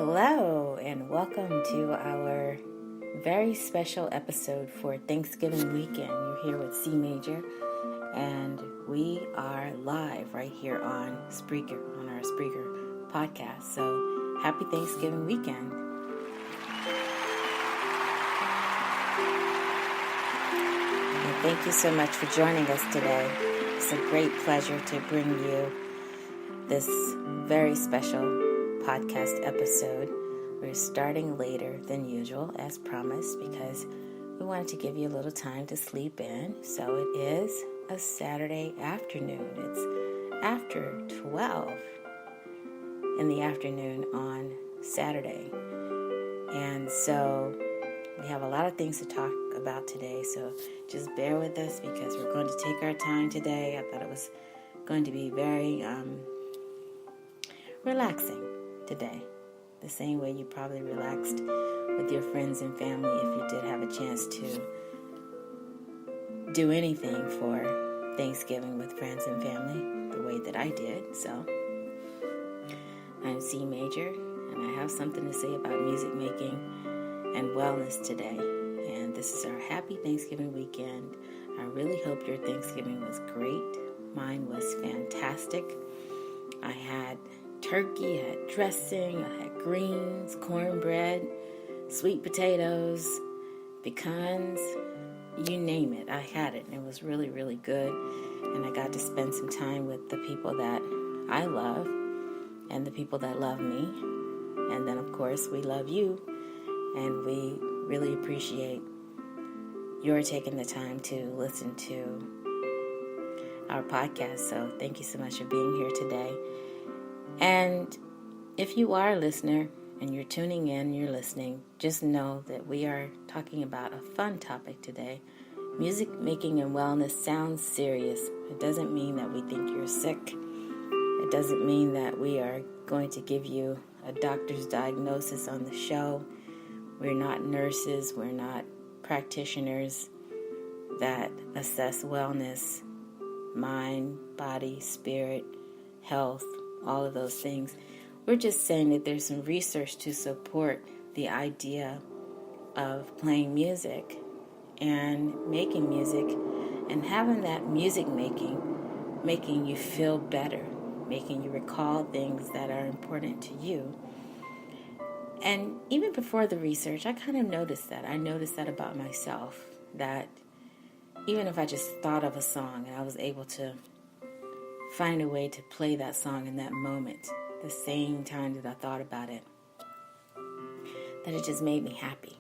Hello, and welcome to our very special episode for Thanksgiving weekend. You're here with CMajor, and we are live right here on Spreaker, on our Spreaker podcast. So, happy Thanksgiving weekend. And thank you so much for joining us today. It's a great pleasure to bring you this very special podcast episode. We're starting later than usual, as promised, because we wanted to give you a little time to sleep in. So it is a Saturday afternoon. It's after 12 in the afternoon on Saturday. And so we have a lot of things to talk about today. So just bear with us because we're going to take our time today. I thought it was going to be very relaxing today, the same way you probably relaxed with your friends and family if you did have a chance to do anything for Thanksgiving with friends and family, the way that I did. So, I'm CMajor, and I have something to say about music making and wellness today. And this is our happy Thanksgiving weekend. I really hope your Thanksgiving was great. Mine was fantastic. I had turkey, I had dressing, I had greens, cornbread, sweet potatoes, pecans, you name it. I had it, and it was really, really good. And I got to spend some time with the people that I love and the people that love me. And then, of course, we love you, and we really appreciate your taking the time to listen to our podcast. So thank you so much for being here today. And if you are a listener and you're tuning in, you're listening, just know that we are talking about a fun topic today. Music making and wellness sounds serious. It doesn't mean that we think you're sick. It doesn't mean that we are going to give you a doctor's diagnosis on the show. We're not nurses. We're not practitioners that assess wellness, mind, body, spirit, health, all of those things. We're just saying that there's some research to support the idea of playing music and making music and having that music making you feel better, making you recall things that are important to you. And even before the research, I kind of noticed that. I noticed that about myself, that even if I just thought of a song and I was able to find a way to play that song in that moment, the same time that I thought about it, that it just made me happy.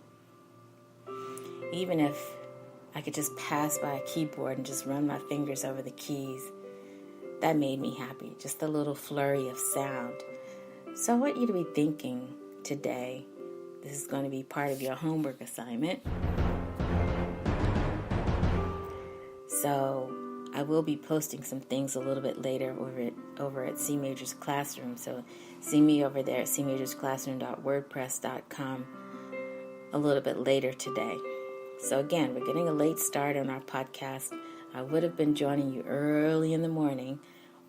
Even if I could just pass by a keyboard and just run my fingers over the keys, that made me happy. Just a little flurry of sound. So I want you to be thinking today, this is going to be part of your homework assignment. So I will be posting some things a little bit later over at CMajor's Classroom. So see me over there at cmajorsclassroom.wordpress.com a little bit later today. So again, we're getting a late start on our podcast. I would have been joining you early in the morning,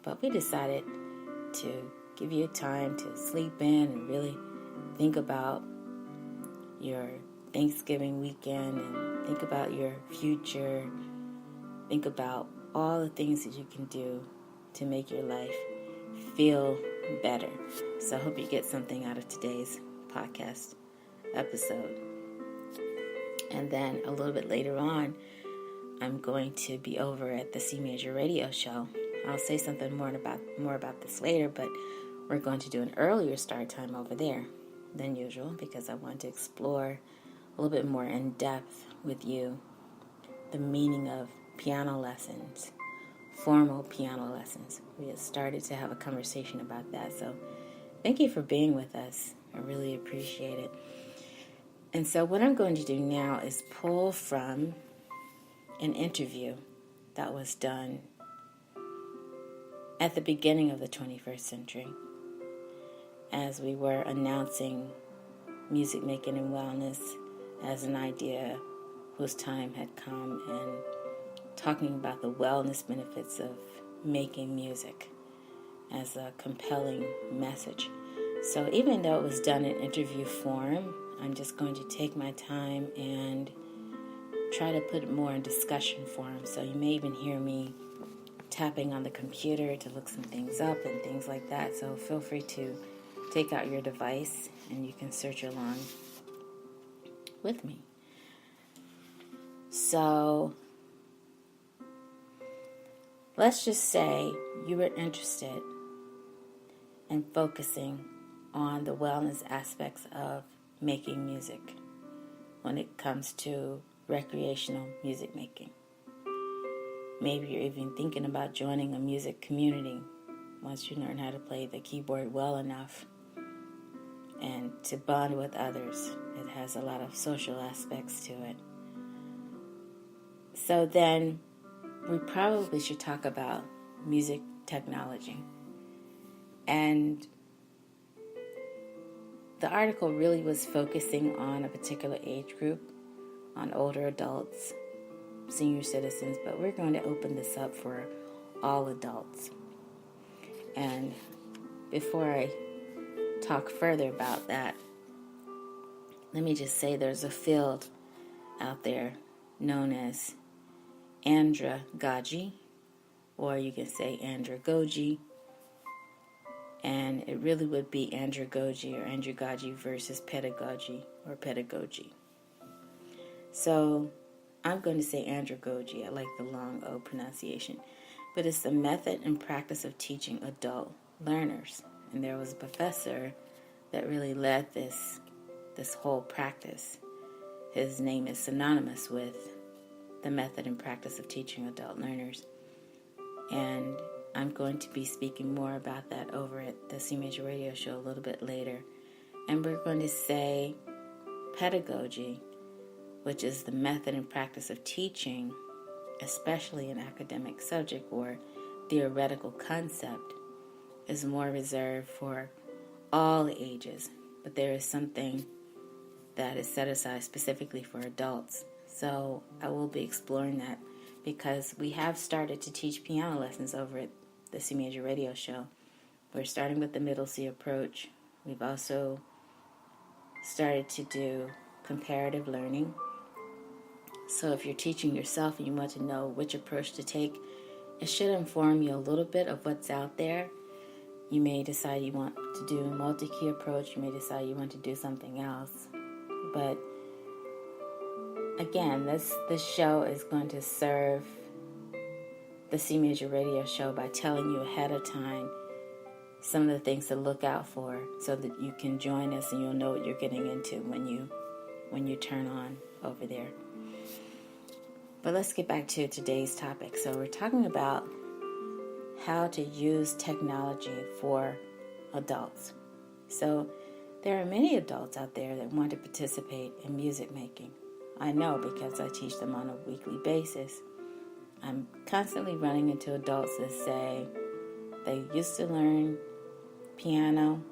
but we decided to give you time to sleep in and really think about your Thanksgiving weekend and think about your future. Think about all the things that you can do to make your life feel better. So I hope you get something out of today's podcast episode. And then a little bit later on, I'm going to be over at the CMajor radio show. I'll say something more about this later, but we're going to do an earlier start time over there than usual because I want to explore a little bit more in depth with you the meaning of piano lessons, formal piano lessons. We have started to have a conversation about that. So thank you for being with us. I really appreciate it. And so what I'm going to do now is pull from an interview that was done at the beginning of the 21st century as we were announcing music making and wellness as an idea whose time had come, and talking about the wellness benefits of making music as a compelling message. So even though it was done in interview form, I'm just going to take my time and try to put it more in discussion form. So you may even hear me tapping on the computer to look some things up and things like that. So feel free to take out your device and you can search along with me. So let's just say you were interested in focusing on the wellness aspects of making music when it comes to recreational music making. Maybe you're even thinking about joining a music community once you learn how to play the keyboard well enough and to bond with others. It has a lot of social aspects to it. So then we probably should talk about music technology. And the article really was focusing on a particular age group, on older adults, senior citizens, but we're going to open this up for all adults. And before I talk further about that, let me just say there's a field out there known as andragogy, or you can say andragogy, and it really would be andragogy or andragogy versus pedagogy or pedagogy. So I'm going to say andragogy. I like the long O pronunciation. But it's the method and practice of teaching adult learners. And there was a professor that really led this whole practice. His name is synonymous with the method and practice of teaching adult learners. And I'm going to be speaking more about that over at the CMajor radio show a little bit later. And we're going to say pedagogy, which is the method and practice of teaching, especially an academic subject or theoretical concept, is more reserved for all ages. But there is something that is set aside specifically for adults. So I will be exploring that because we have started to teach piano lessons over at the CMajor radio show. We're starting with the middle C approach. We've also started to do comparative learning. So if you're teaching yourself and you want to know which approach to take, it should inform you a little bit of what's out there. You may decide you want to do a multi-key approach. You may decide you want to do something else. But again, this show is going to serve the CMajor radio show by telling you ahead of time some of the things to look out for so that you can join us and you'll know what you're getting into when you turn on over there. But let's get back to today's topic. So we're talking about how to use technology for adults. So there are many adults out there that want to participate in music making. I know because I teach them on a weekly basis. I'm constantly running into adults that say they used to learn piano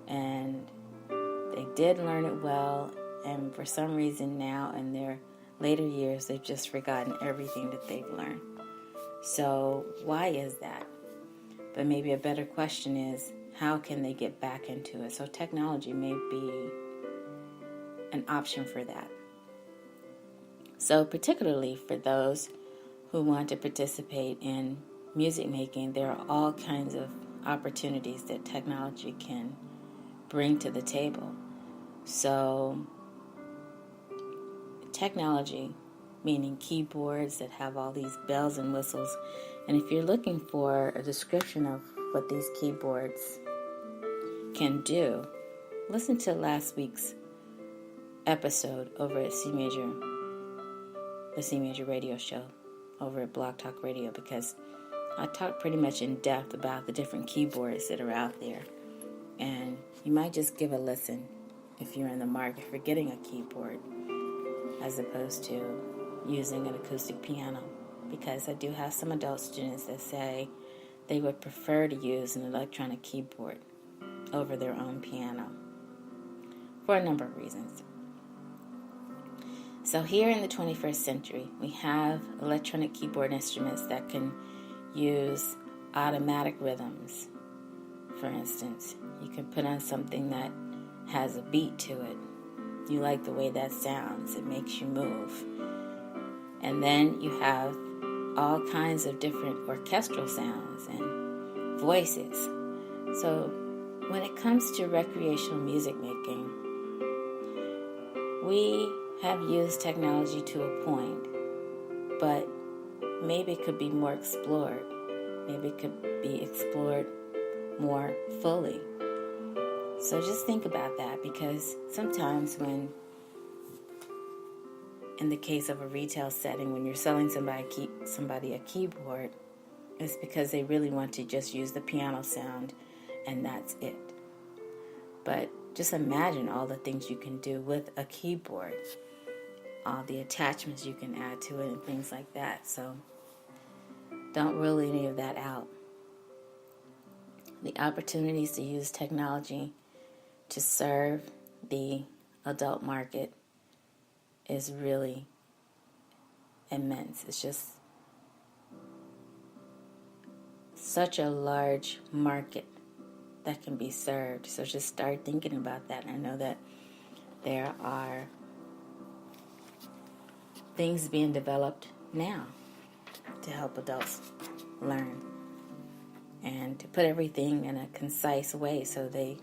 and they did learn it well, and for some reason now in their later years they've just forgotten everything that they've learned. So why is that? But maybe a better question is, how can they get back into it? So technology may be an option for that. So particularly for those who want to participate in music making, there are all kinds of opportunities that technology can bring to the table. So technology, meaning keyboards that have all these bells and whistles. And if you're looking for a description of what these keyboards can do, listen to last week's episode over at CMajor, the CMajor radio show over at Blog Talk Radio, because I talk pretty much in depth about the different keyboards that are out there. And you might just give a listen if you're in the market for getting a keyboard as opposed to using an acoustic piano, because I do have some adult students that say they would prefer to use an electronic keyboard over their own piano for a number of reasons. So here in the 21st century, we have electronic keyboard instruments that can use automatic rhythms for instance. You can put on something that has a beat to it. You like the way that sounds. It makes you move. And then you have all kinds of different orchestral sounds and voices. So when it comes to recreational music making, we have used technology to a point, but maybe it could be more explored. Maybe it could be explored more fully. So just think about that, because sometimes when, in the case of a retail setting, when you're selling somebody a keyboard, it's because they really want to just use the piano sound and that's it. But just imagine all the things you can do with a keyboard, all the attachments you can add to it and things like that. So don't rule any of that out. The opportunities to use technology to serve the adult market is really immense. It's just such a large market that can be served. So just start thinking about that. I know that there are things being developed now to help adults learn and to put everything in a concise way so they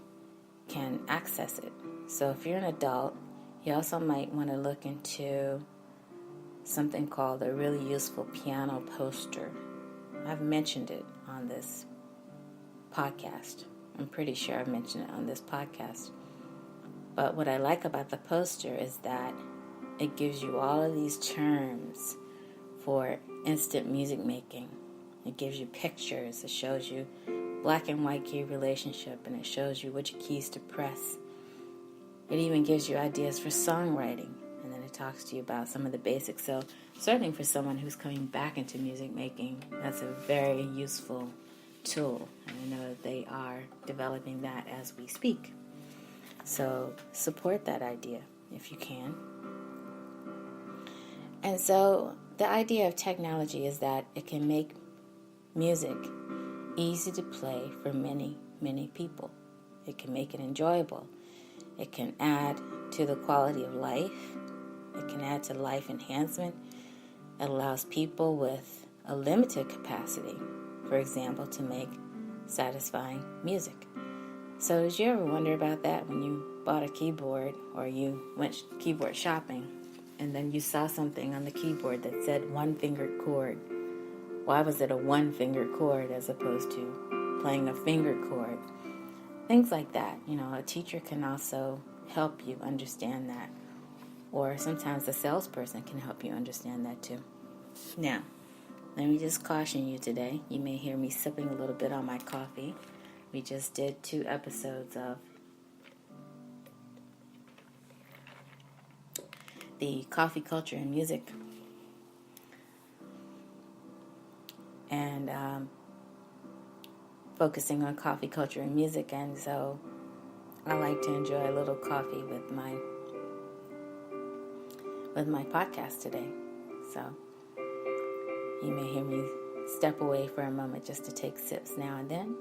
can access it. So if you're an adult, you also might want to look into something called a really useful piano poster. I've mentioned it on this podcast. I'm pretty sure I've mentioned it on this podcast. But what I like about the poster is that it gives you all of these terms for instant music making. It gives you pictures. It shows you black and white key relationship, and it shows you which keys to press. It even gives you ideas for songwriting, and then it talks to you about some of the basics. So certainly for someone who's coming back into music making, that's a very useful tool. And I know that they are developing that as we speak. So support that idea if you can. And so the idea of technology is that it can make music easy to play for many, many people. It can make it enjoyable. It can add to the quality of life. It can add to life enhancement. It allows people with a limited capacity, for example, to make satisfying music. So did you ever wonder about that when you bought a keyboard or you went keyboard shopping and then you saw something on the keyboard that said one-fingered chord? Why was it a one-finger chord as opposed to playing a finger chord? Things like that. You know, a teacher can also help you understand that. Or sometimes a salesperson can help you understand that too. Now, let me just caution you today. You may hear me sipping a little bit on my coffee. We just did 2 episodes of the coffee culture and music. And focusing on coffee culture and music, and so I like to enjoy a little coffee with my podcast today. So you may hear me step away for a moment just to take sips now and then.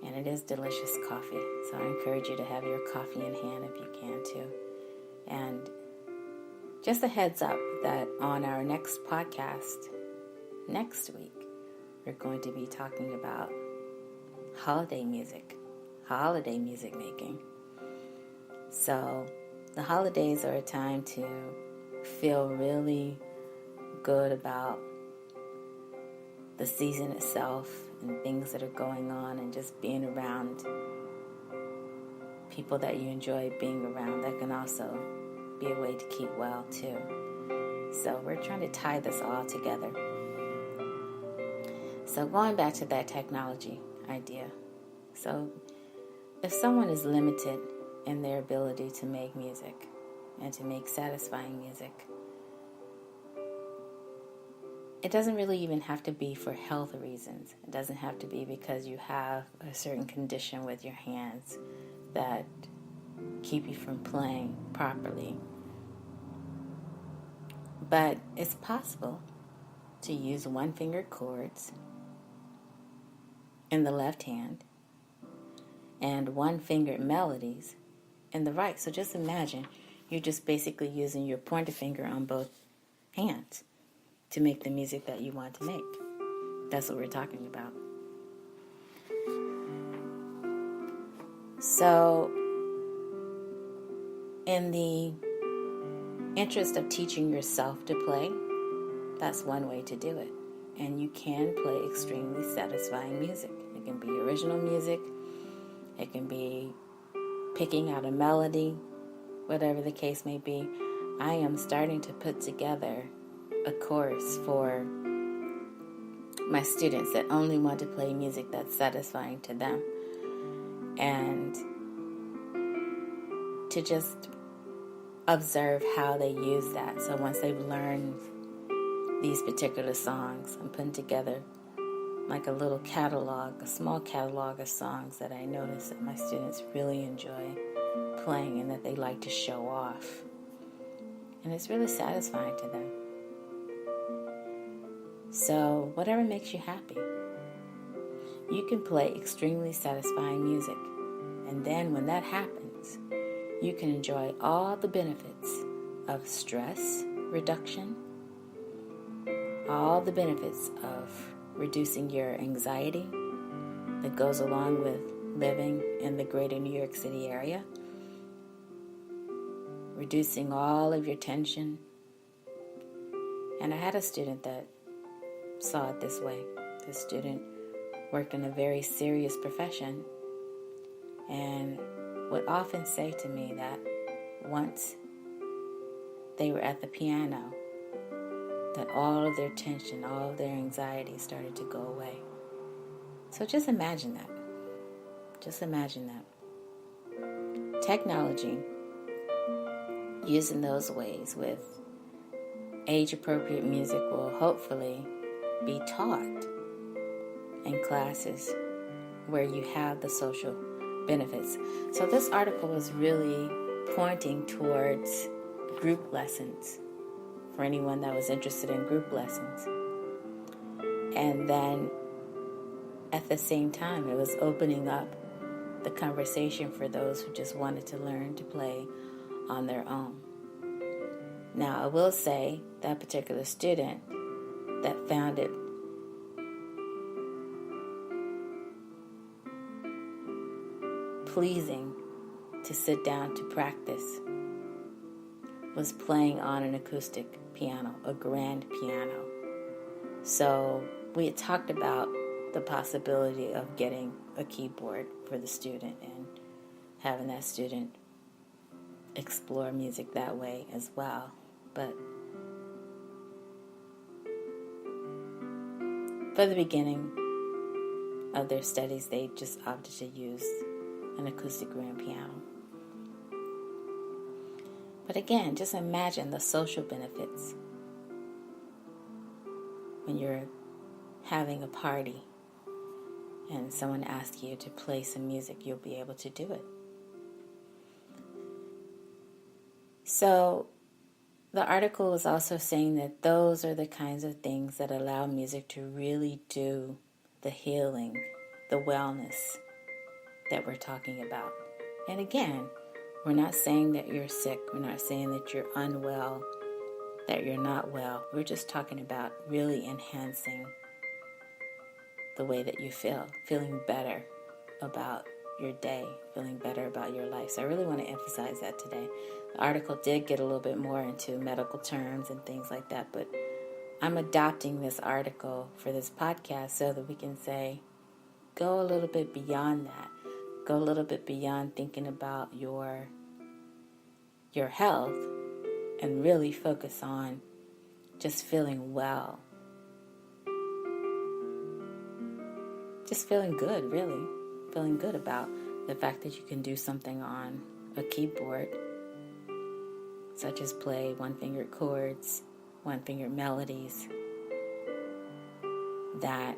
And it is delicious coffee, so I encourage you to have your coffee in hand if you can too. And just a heads up that on our next podcast next week, we're going to be talking about holiday music making. So the holidays are a time to feel really good about the season itself and things that are going on, and just being around people that you enjoy being around. That can also be a way to keep well too. So we're trying to tie this all together. So going back to that technology idea. So if someone is limited in their ability to make music and to make satisfying music, it doesn't really even have to be for health reasons. It doesn't have to be because you have a certain condition with your hands that keep you from playing properly. But it's possible to use one-finger chords in the left hand and one-fingered melodies in the right. So just imagine you're just basically using your pointer finger on both hands to make the music that you want to make. That's what we're talking about. So, in the interest of teaching yourself to play, that's one way to do it. And you can play extremely satisfying music. It can be original music. It can be picking out a melody, whatever the case may be. I am starting to put together a course for my students that only want to play music that's satisfying to them, and to just observe how they use that. So once they've learned these particular songs, I'm putting together like a little catalog, a small catalog of songs that I notice that my students really enjoy playing and that they like to show off. And it's really satisfying to them. So whatever makes you happy. You can play extremely satisfying music. And then when that happens, you can enjoy all the benefits of stress reduction, all the benefits of reducing your anxiety that goes along with living in the greater New York City area, reducing all of your tension. And I had a student that saw it this way. This student worked in a very serious profession and would often say to me that once they were at the piano, that all of their tension, all of their anxiety started to go away. So just imagine that. Just imagine that. Technology, used in those ways with age-appropriate music, will hopefully be taught in classes where you have the social benefits. So this article is really pointing towards group lessons for anyone that was interested in group lessons. And then at the same time, it was opening up the conversation for those who just wanted to learn to play on their own. Now, I will say that particular student that found it pleasing to sit down to practice was playing on an acoustic piano, a grand piano. So we had talked about the possibility of getting a keyboard for the student and having that student explore music that way as well. But for the beginning of their studies, they just opted to use an acoustic grand piano. But again, just imagine the social benefits when you're having a party and someone asks you to play some music, you'll be able to do it. So the article was also saying that those are the kinds of things that allow music to really do the healing, the wellness that we're talking about. And again, we're not saying that you're sick. We're not saying that you're unwell, that you're not well. We're just talking about really enhancing the way that you feel, feeling better about your day, feeling better about your life. So I really want to emphasize that today. The article did get a little bit more into medical terms and things like that, but I'm adopting this article for this podcast so that we can say, go a little bit beyond that. Go a little bit beyond thinking about your health and really focus on just feeling well. Just feeling good, really. Feeling good about the fact that you can do something on a keyboard, such as play one-fingered chords, one-fingered melodies, that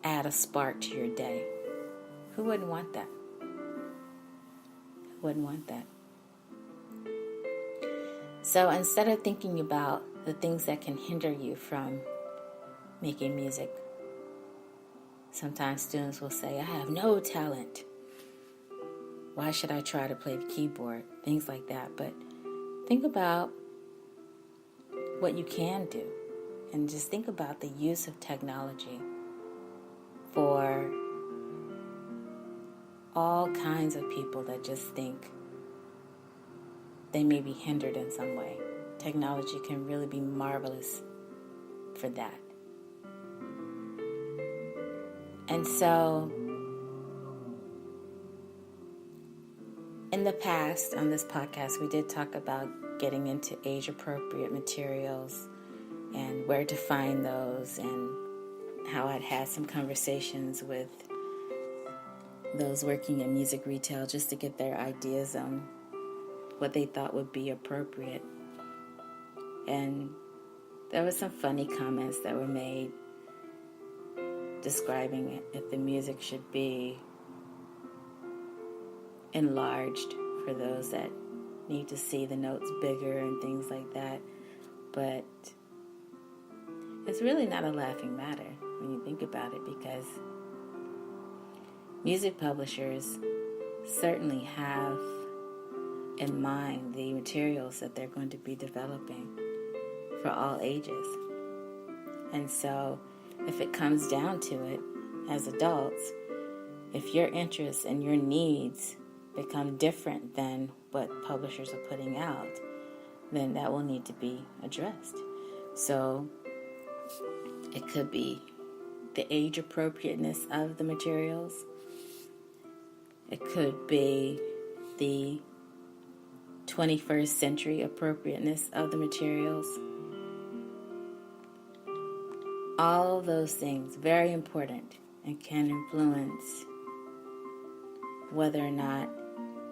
add a spark to your day. Who wouldn't want that? Who wouldn't want that? So instead of thinking about the things that can hinder you from making music, Sometimes students will say, I have no talent. Why should I try to play the keyboard? Things like that. But think about what you can do. And just think about the use of technology for all kinds of people that just think they may be hindered in some way. Technology can really be marvelous for that. And so, in the past, on this podcast, we did talk about getting into age-appropriate materials and where to find those, and how I'd had some conversations with those working in music retail just to get their ideas on what they thought would be appropriate. And there were some funny comments that were made describing it, if the music should be enlarged for those that need to see the notes bigger and things like that. But it's really not a laughing matter when you think about it, because music publishers certainly have in mind the materials that they're going to be developing for all ages. And so if it comes down to it, as adults, if your interests and your needs become different than what publishers are putting out, then that will need to be addressed. So it could be the age appropriateness of the materials. It could be the 21st century appropriateness of the materials. All of those things, very important, and can influence whether or not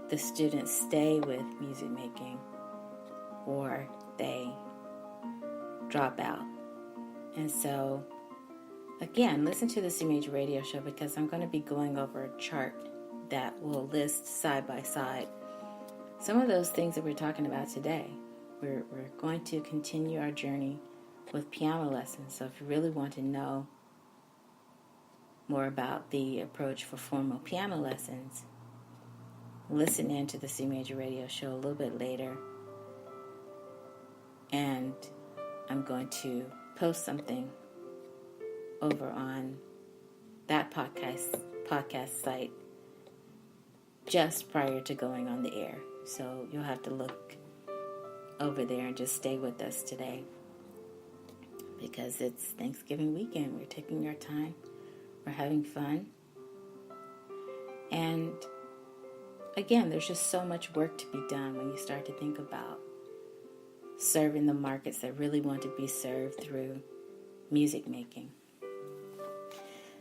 the students stay with music making or they drop out. And so, again, listen to the CMajor radio show, because I'm going to be going over a chart that will list side by side some of those things that we're talking about today. We're going to continue our journey with piano lessons. So if you really want to know more about the approach for formal piano lessons, listen in to the CMajor radio show a little bit later. And I'm going to post something over on that podcast site just prior to going on the air. So you'll have to look over there and just stay with us today, because it's Thanksgiving weekend. We're taking our time. We're having fun. And again, there's just so much work to be done when you start to think about serving the markets that really want to be served through music making.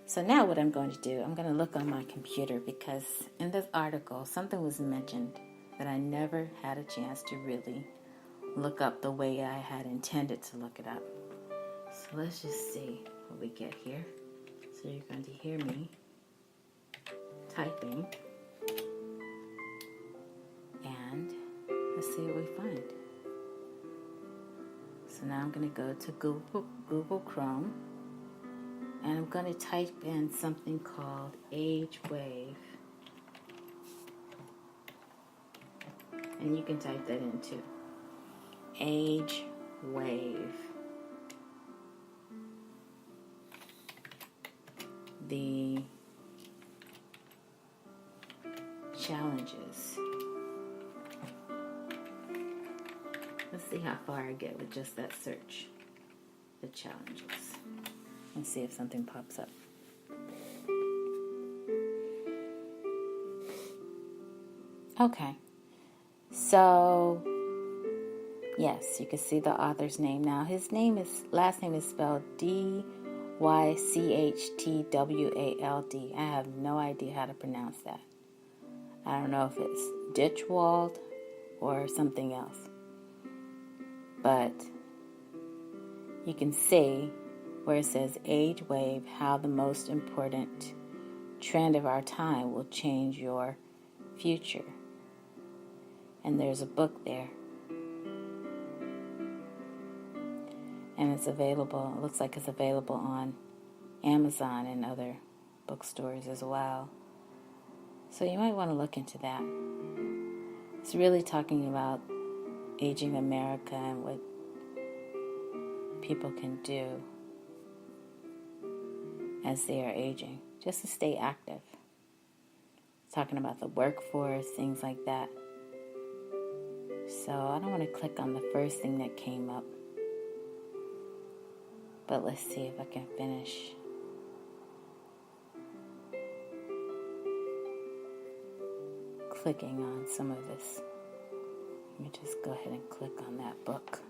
So now what I'm going to do, I'm going to look on my computer, because in this article, something was mentioned that I never had a chance to really look up the way I had intended to look it up. So let's just see what we get here. So you're going to hear me typing, and let's see what we find. So now I'm going to go to Google Chrome, and I'm going to type in something called Age Wave. And you can type that in too. Age Wave. The challenges. Let's see how far I get with just that search. The challenges. Let's see if something pops up. Okay. So, yes, you can see the author's name now. His last name is spelled Dychtwald. I have no idea how to pronounce that. I don't know if it's Ditchwald or something else. But you can see where it says Age Wave, how the most important trend of our time will change your future. And there's a book there. And it's available, it looks like it's available on Amazon and other bookstores as well. So you might want to look into that. It's really talking about aging America and what people can do as they are aging, just to stay active. Talking about the workforce, things like that. So I don't want to click on the first thing that came up. But let's see if I can finish. Clicking on some of this. Let me just go ahead and click on that book.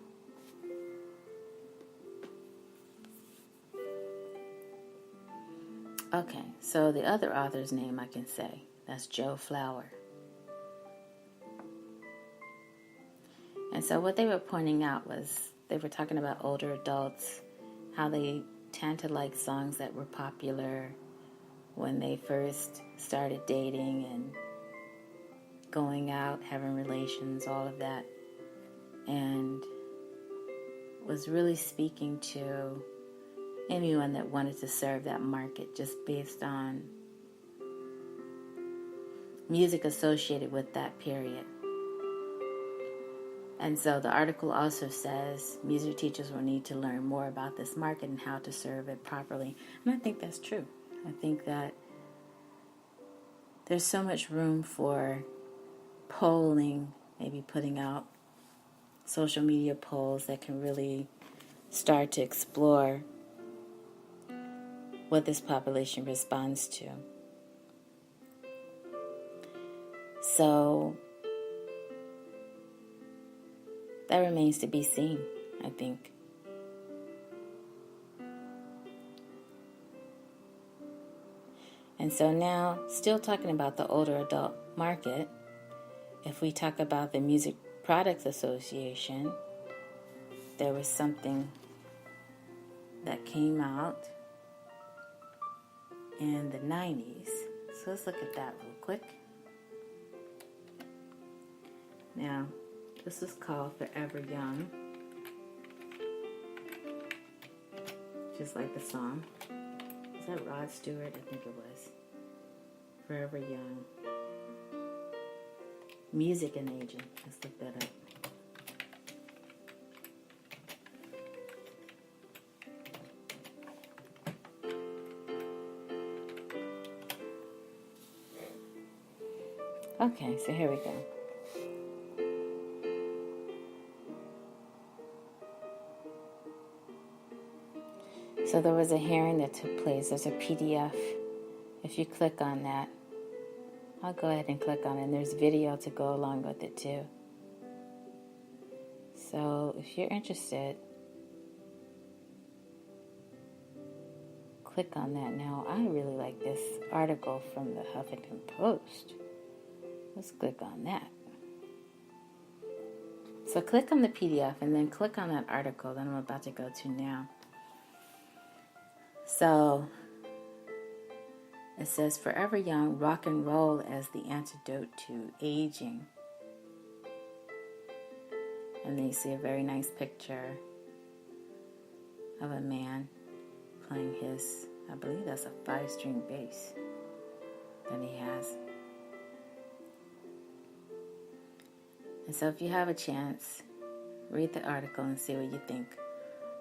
Okay, so the other author's name I can say, that's Joe Flower. And so what they were pointing out was, they were talking about older adults, how they tend to like songs that were popular when they first started dating and going out, having relations, all of that. And was really speaking to anyone that wanted to serve that market just based on music associated with that period. And so the article also says music teachers will need to learn more about this market and how to serve it properly. And I think that's true. I think that there's so much room for polling, maybe putting out social media polls that can really start to explore what this population responds to. So that remains to be seen, I think. And so now, still talking about the older adult market, if we talk about the Music Products Association, there was something that came out in the 90s. So let's look at that real quick. Now, this is called Forever Young, just like the song. Is that Rod Stewart? I think it was. Forever Young. Music and Aging. Let's look that up. Okay, so here we go. So there was a hearing that took place. There's a PDF. If you click on that, I'll go ahead and click on it. And there's video to go along with it too. So if you're interested, click on that. Now, I really like this article from the Huffington Post. Let's click on that. So click on the PDF and then click on that article that I'm about to go to now. So it says, Forever Young, rock and roll as the antidote to aging. And then you see a very nice picture of a man playing his, I believe that's a 5-string bass that he has. And so if you have a chance, read the article and see what you think.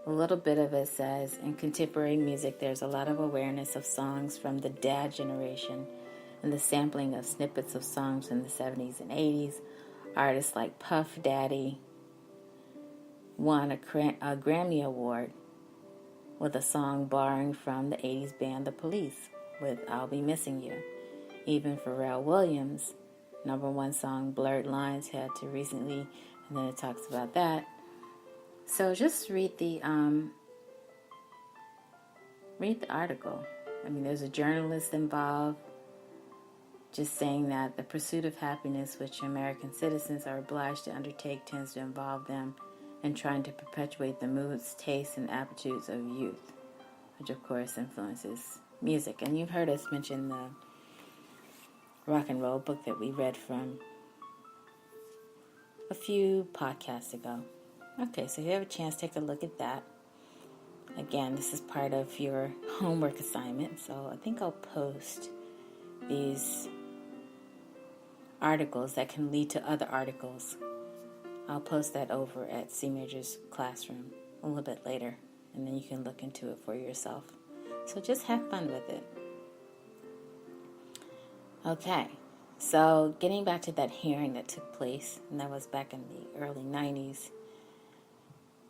A little bit of it says, in contemporary music, there's a lot of awareness of songs from the dad generation and the sampling of snippets of songs from the 70s and 80s. Artists like Puff Daddy won a Grammy Award with a song borrowing from the 80s band The Police with I'll Be Missing You. Even Pharrell Williams' #1 song, Blurred Lines, had to recently, and then it talks about that. So just read the article. I mean, there's a journalist involved, just saying that the pursuit of happiness which American citizens are obliged to undertake tends to involve them in trying to perpetuate the moods, tastes, and attitudes of youth, which of course influences music. And you've heard us mention the rock and roll book that we read from a few podcasts ago. Okay, so if you have a chance, take a look at that. again, this is part of your homework assignment, so I think I'll post these articles that can lead to other articles. I'll post that over at CMajor's classroom a little bit later, and then you can look into it for yourself. So just have fun with it. Okay, so getting back to that hearing that took place, and that was back in the early 90s.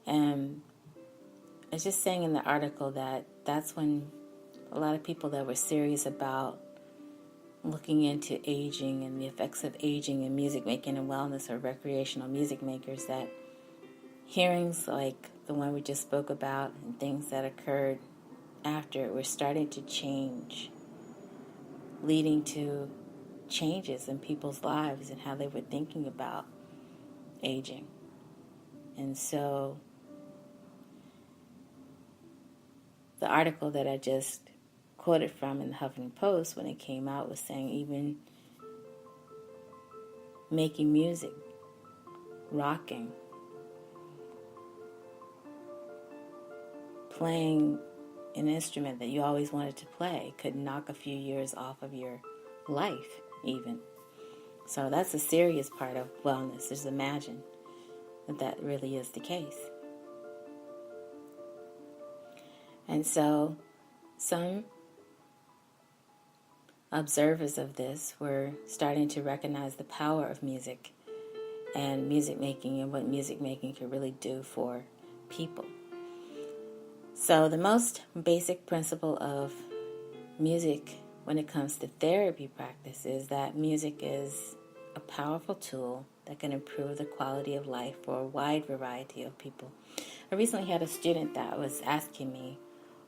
And it's just saying in the article that that's when a lot of people that were serious about looking into aging and the effects of aging in music making and wellness, or recreational music makers, that hearings like the one we just spoke about and things that occurred after it were starting to change, leading to changes in people's lives and how they were thinking about aging. And so the article that I just quoted from in the Huffington Post, when it came out, was saying even making music, rocking, playing an instrument that you always wanted to play could knock a few years off of your life even. So that's a serious part of wellness. Just imagine that that really is the case. And so some observers of this were starting to recognize the power of music and music making and what music making can really do for people. So the most basic principle of music when it comes to therapy practice is that music is a powerful tool that can improve the quality of life for a wide variety of people. I recently had a student that was asking me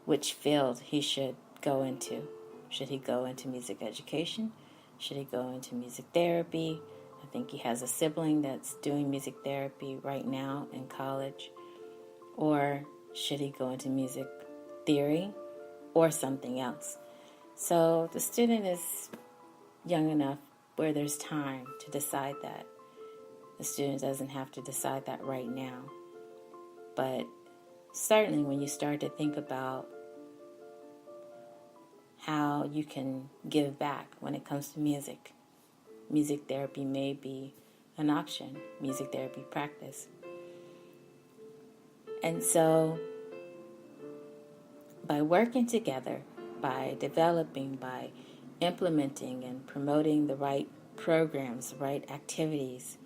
which field he should go into. Should he go into music education? Should he go into music therapy? I think he has a sibling that's doing music therapy right now in college. Or should he go into music theory or something else? So the student is young enough where there's time to decide that. The student doesn't have to decide that right now. But certainly when you start to think about how you can give back when it comes to music, music therapy may be an option, music therapy practice. And so by working together, by developing, by implementing and promoting the right programs, the right activities,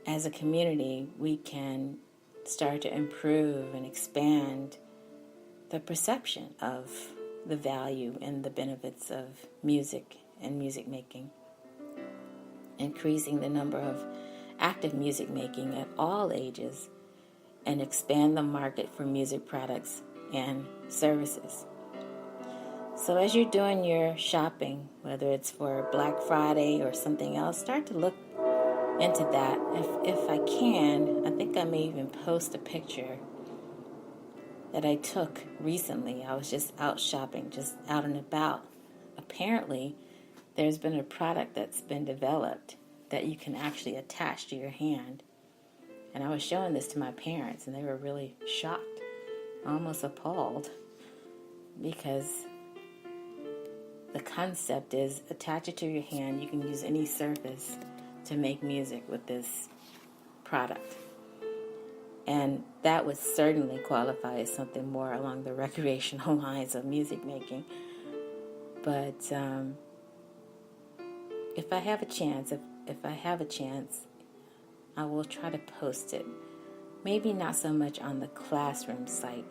as a community, we can start to improve and expand the perception of the value and the benefits of music and music making, increasing the number of active music making at all ages, and expand the market for music products and services. So as you're doing your shopping, whether it's for Black Friday or something else, start to look into that. If I can, I think I may even post a picture that I took recently. I was just out shopping, just out and about. Apparently, there's been a product that's been developed that you can actually attach to your hand. And I was showing this to my parents, and they were really shocked, almost appalled, because the concept is attach it to your hand. You can use any surface to make music with this product. And that would certainly qualify as something more along the recreational lines of music making. But if I have a chance, I will try to post it. Maybe not so much on the classroom site.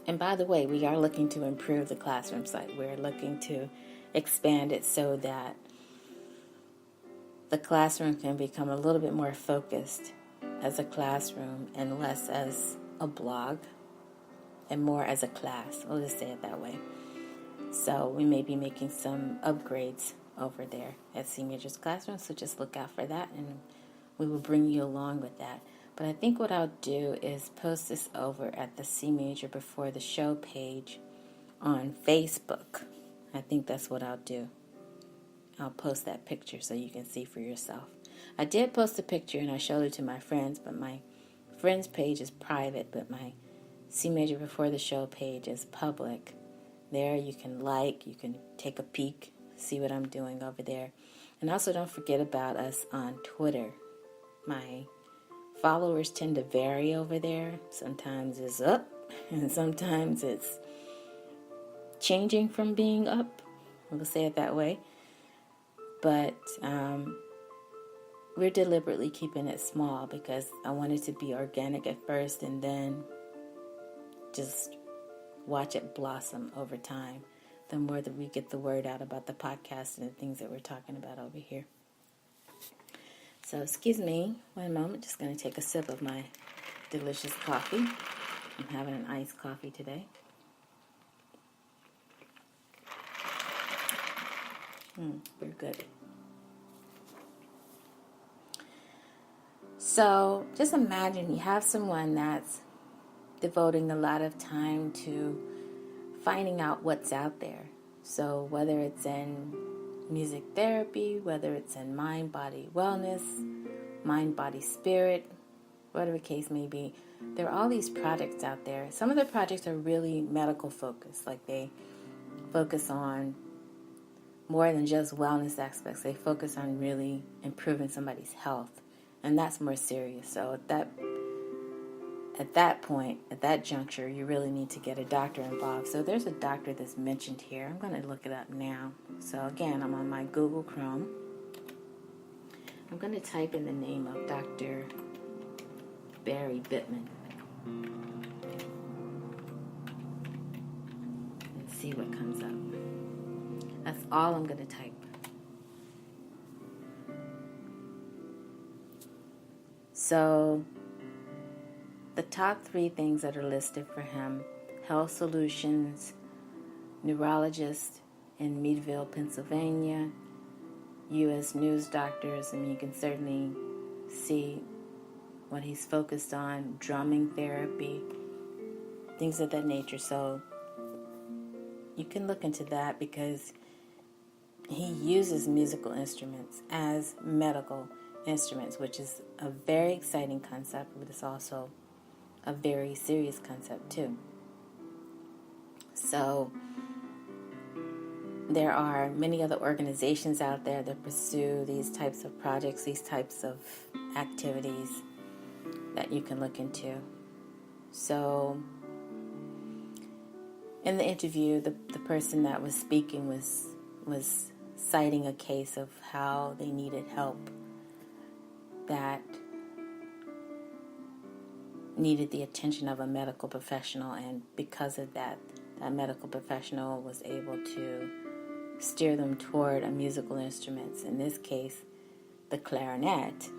And by the way, we are looking to improve the classroom site. We're looking to expand it so that the classroom can become a little bit more focused as a classroom and less as a blog and more as a class. We'll just say it that way. So we may be making some upgrades over there at CMajor's classroom, so just look out for that, and we will bring you along with that. But I think what I'll do is post this over at the CMajor Before the Show page on Facebook. I think that's what I'll do. I'll post that picture so you can see for yourself. I did post a picture and I showed it to my friends, but my friends page is private, but my CMajor Before the Show page is public. There you can you can take a peek, see what I'm doing over there. And also don't forget about us on Twitter. My followers tend to vary over there. Sometimes it's up, and sometimes it's changing from being up. We'll say it that way. But we're deliberately keeping it small because I want it to be organic at first and then just watch it blossom over time. The more that we get the word out about the podcast and the things that we're talking about over here. So excuse me, one moment. Just going to take a sip of my delicious coffee. I'm having an iced coffee today. Very good. So just imagine you have someone that's devoting a lot of time to finding out what's out there. So whether it's in music therapy, whether it's in mind-body wellness, mind-body spirit, whatever the case may be, there are all these projects out there. Some of the projects are really medical focused, like they focus on more than just wellness aspects. They focus on really improving somebody's health, and that's more serious. So at that point, at that juncture, you really need to get a doctor involved. So there's a doctor that's mentioned here. I'm going to look it up now. So again, I'm on my Google Chrome. I'm going to type in the name of Dr. Barry Bittman and see what comes up. That's all I'm going to type. So the top 3 things that are listed for him: Health Solutions, neurologist in Meadville, Pennsylvania, U.S. News Doctors, and you can certainly see what he's focused on, drumming therapy, things of that nature. So you can look into that because he uses musical instruments as medical instruments, which is a very exciting concept, but it's also a very serious concept too. So there are many other organizations out there that pursue these types of projects, these types of activities that you can look into. So in the interview, the person that was speaking was citing a case of how they needed help that needed the attention of a medical professional, and because of that medical professional was able to steer them toward a musical instrument. In this case, the clarinet,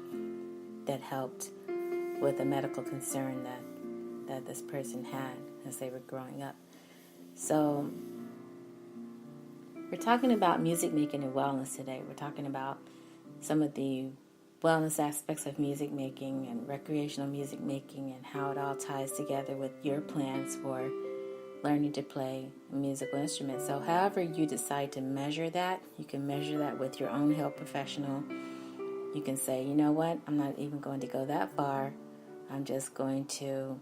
that helped with a medical concern that this person had as they were growing up. So we're talking about music making and wellness today. We're talking about some of the wellness aspects of music making and recreational music making and how it all ties together with your plans for learning to play a musical instrument. So however you decide to measure that, you can measure that with your own health professional. You can say, you know what, I'm not even going to go that far. I'm just going to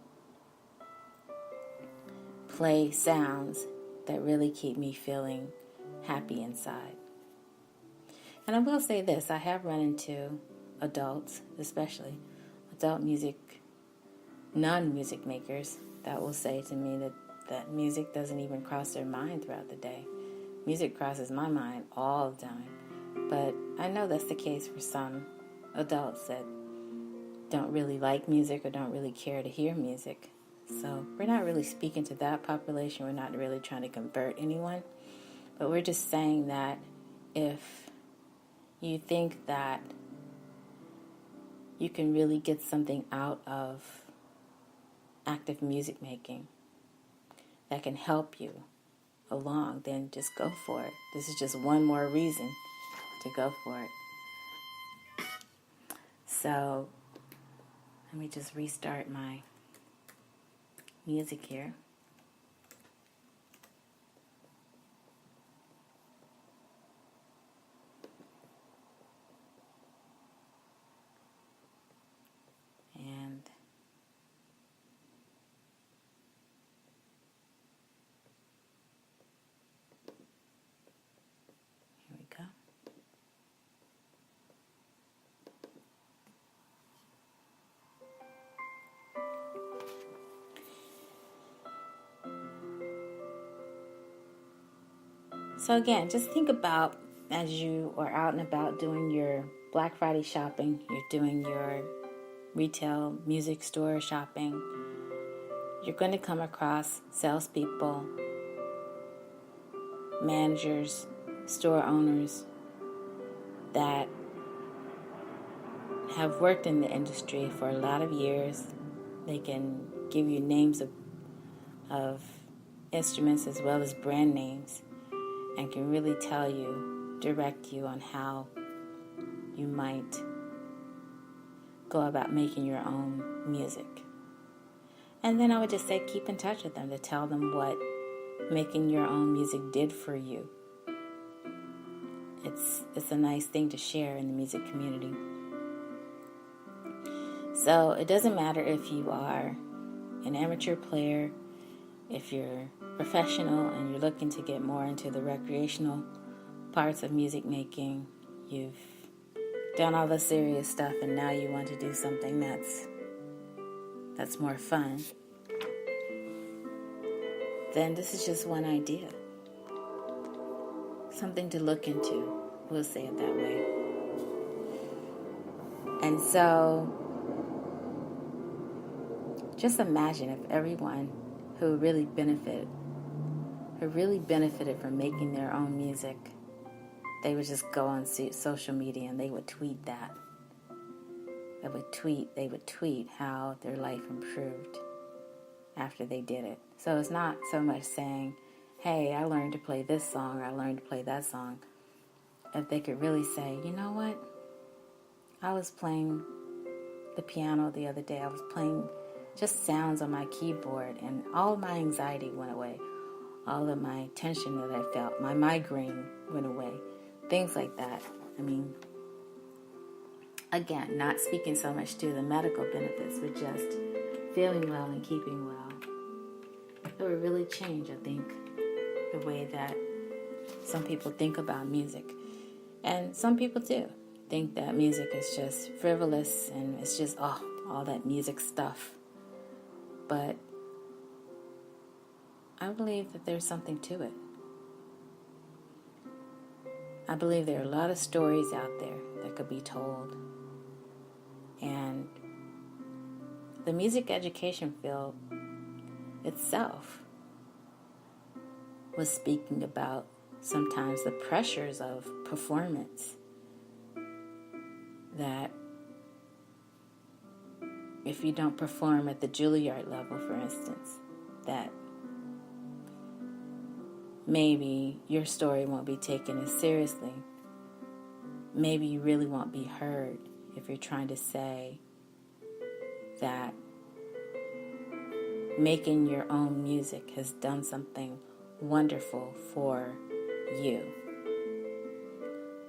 play sounds that really keep me feeling happy inside. And I will say this, I have run into adults, especially adult non-music makers, that will say to me that music doesn't even cross their mind throughout the day. Music crosses my mind all the time. But I know that's the case for some adults that don't really like music or don't really care to hear music. So we're not really speaking to that population. We're not really trying to convert anyone. But we're just saying that if you think that you can really get something out of active music making that can help you along, then just go for it. This is just one more reason to go for it. So let me just restart my music here. And So again, just think about as you are out and about doing your Black Friday shopping, you're doing your retail music store shopping, you're going to come across salespeople, managers, store owners that have worked in the industry for a lot of years. They can give you names of instruments as well as brand names and can really tell you, direct you on how you might go about making your own music. And then I would just say keep in touch with them to tell them what making your own music did for you. It's a nice thing to share in the music community. So it doesn't matter if you are an amateur player, if you're professional and you're looking to get more into the recreational parts of music making, you've done all the serious stuff and now you want to do something that's more fun, then this is just one idea. Something to look into. We'll say it that way. And so, just imagine if everyone who really benefited from making their own music, they would just go on social media and they would tweet that. They would tweet how their life improved after they did it. So it's not so much saying, hey, I learned to play this song or I learned to play that song. If they could really say, you know what? I was playing the piano the other day. I was playing just sounds on my keyboard and all of my anxiety went away. All of my tension that I felt, my migraine went away. Things like that. I mean, again, not speaking so much to the medical benefits, but just feeling well and keeping well. It would really change, I think, the way that some people think about music. And some people do think that music is just frivolous and it's just, all that music stuff. But I believe that there's something to it. I believe there are a lot of stories out there that could be told. And the music education field itself was speaking about sometimes the pressures of performance, that if you don't perform at the Juilliard level, for instance, that maybe your story won't be taken as seriously. Maybe you really won't be heard if you're trying to say that making your own music has done something wonderful for you.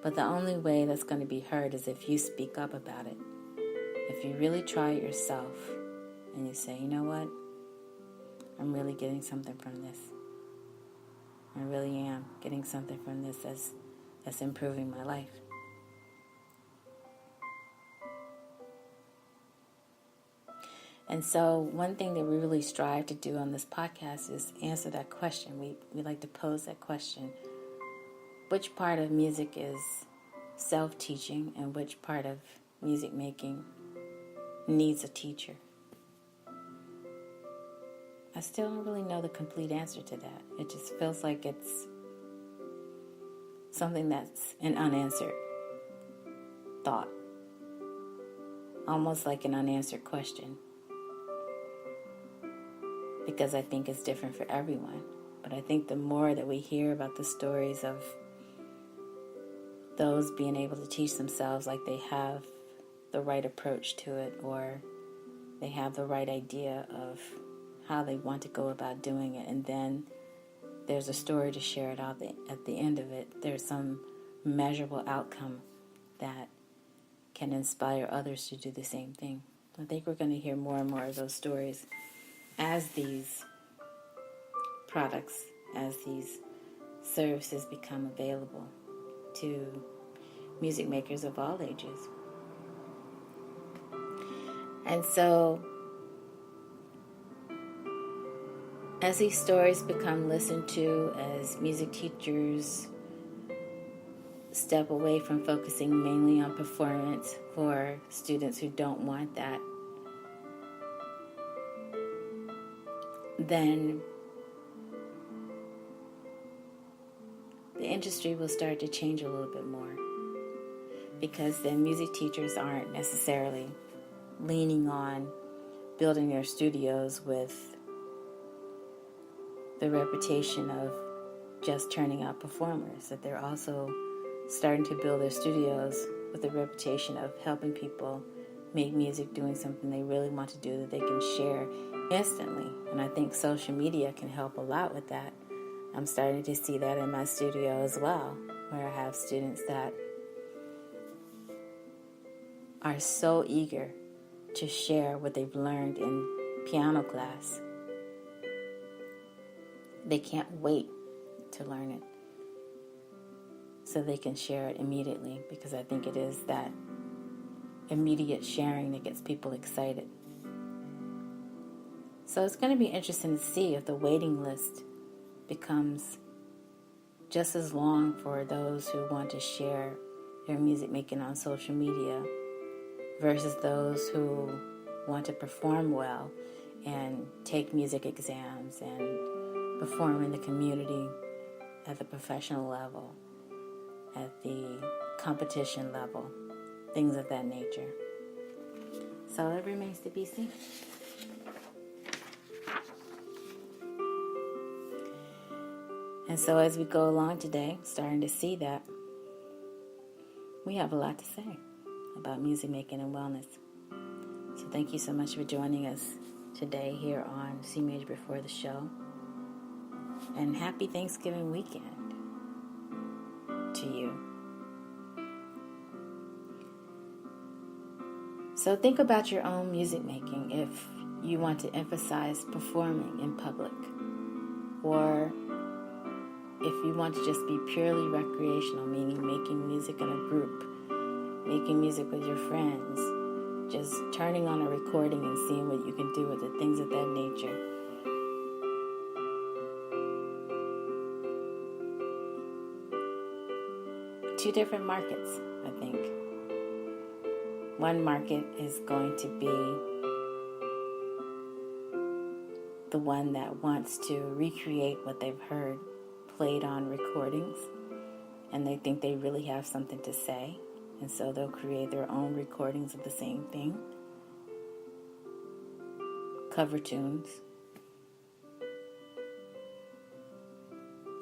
But the only way that's going to be heard is if you speak up about it. If you really try it yourself and you say, you know what? I'm really getting something from this. I really am getting something from this that's improving my life. And so one thing that we really strive to do on this podcast is answer that question. We like to pose that question. Which part of music is self-teaching and which part of music making needs a teacher? I still don't really know the complete answer to that. It just feels like it's something that's an unanswered thought. Almost like an unanswered question. Because I think it's different for everyone. But I think the more that we hear about the stories of those being able to teach themselves like they have the right approach to it, or they have the right idea of how they want to go about doing it, and then there's a story to share it out at the end of it. There's some measurable outcome that can inspire others to do the same thing. I think we're going to hear more and more of those stories as these products, as these services become available to music makers of all ages. And so As these stories become listened to, as music teachers step away from focusing mainly on performance for students who don't want that, then the industry will start to change a little bit more, because then music teachers aren't necessarily leaning on building their studios with the reputation of just turning out performers, that they're also starting to build their studios with the reputation of helping people make music, doing something they really want to do that they can share instantly. And I think social media can help a lot with that. I'm starting to see that in my studio as well, where I have students that are so eager to share what they've learned in piano class. They can't wait to learn it so they can share it immediately, because I think it is that immediate sharing that gets people excited. So it's going to be interesting to see if the waiting list becomes just as long for those who want to share their music making on social media versus those who want to perform well and take music exams and perform in the community at the professional level, at the competition level, things of that nature. So it remains to be seen. And so as we go along today, starting to see that we have a lot to say about music making and wellness. So thank you so much for joining us today here on CMajor Before the Show. And happy Thanksgiving weekend to you. So think about your own music making if you want to emphasize performing in public, or if you want to just be purely recreational, meaning making music in a group, making music with your friends, just turning on a recording and seeing what you can do with it, things of that nature. Two different markets, I think. One market is going to be the one that wants to recreate what they've heard played on recordings, and they think they really have something to say, and so they'll create their own recordings of the same thing, cover tunes,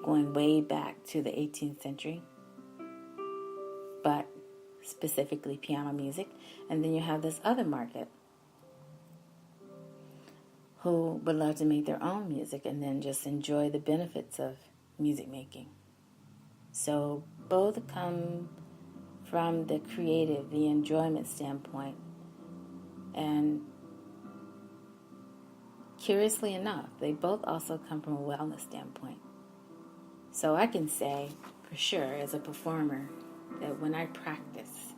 going way back to the 18th century, but specifically piano music. And then you have this other market who would love to make their own music and then just enjoy the benefits of music making. So both come from the creative, the enjoyment standpoint. And curiously enough, they both also come from a wellness standpoint. So I can say for sure as a performer that when I practice,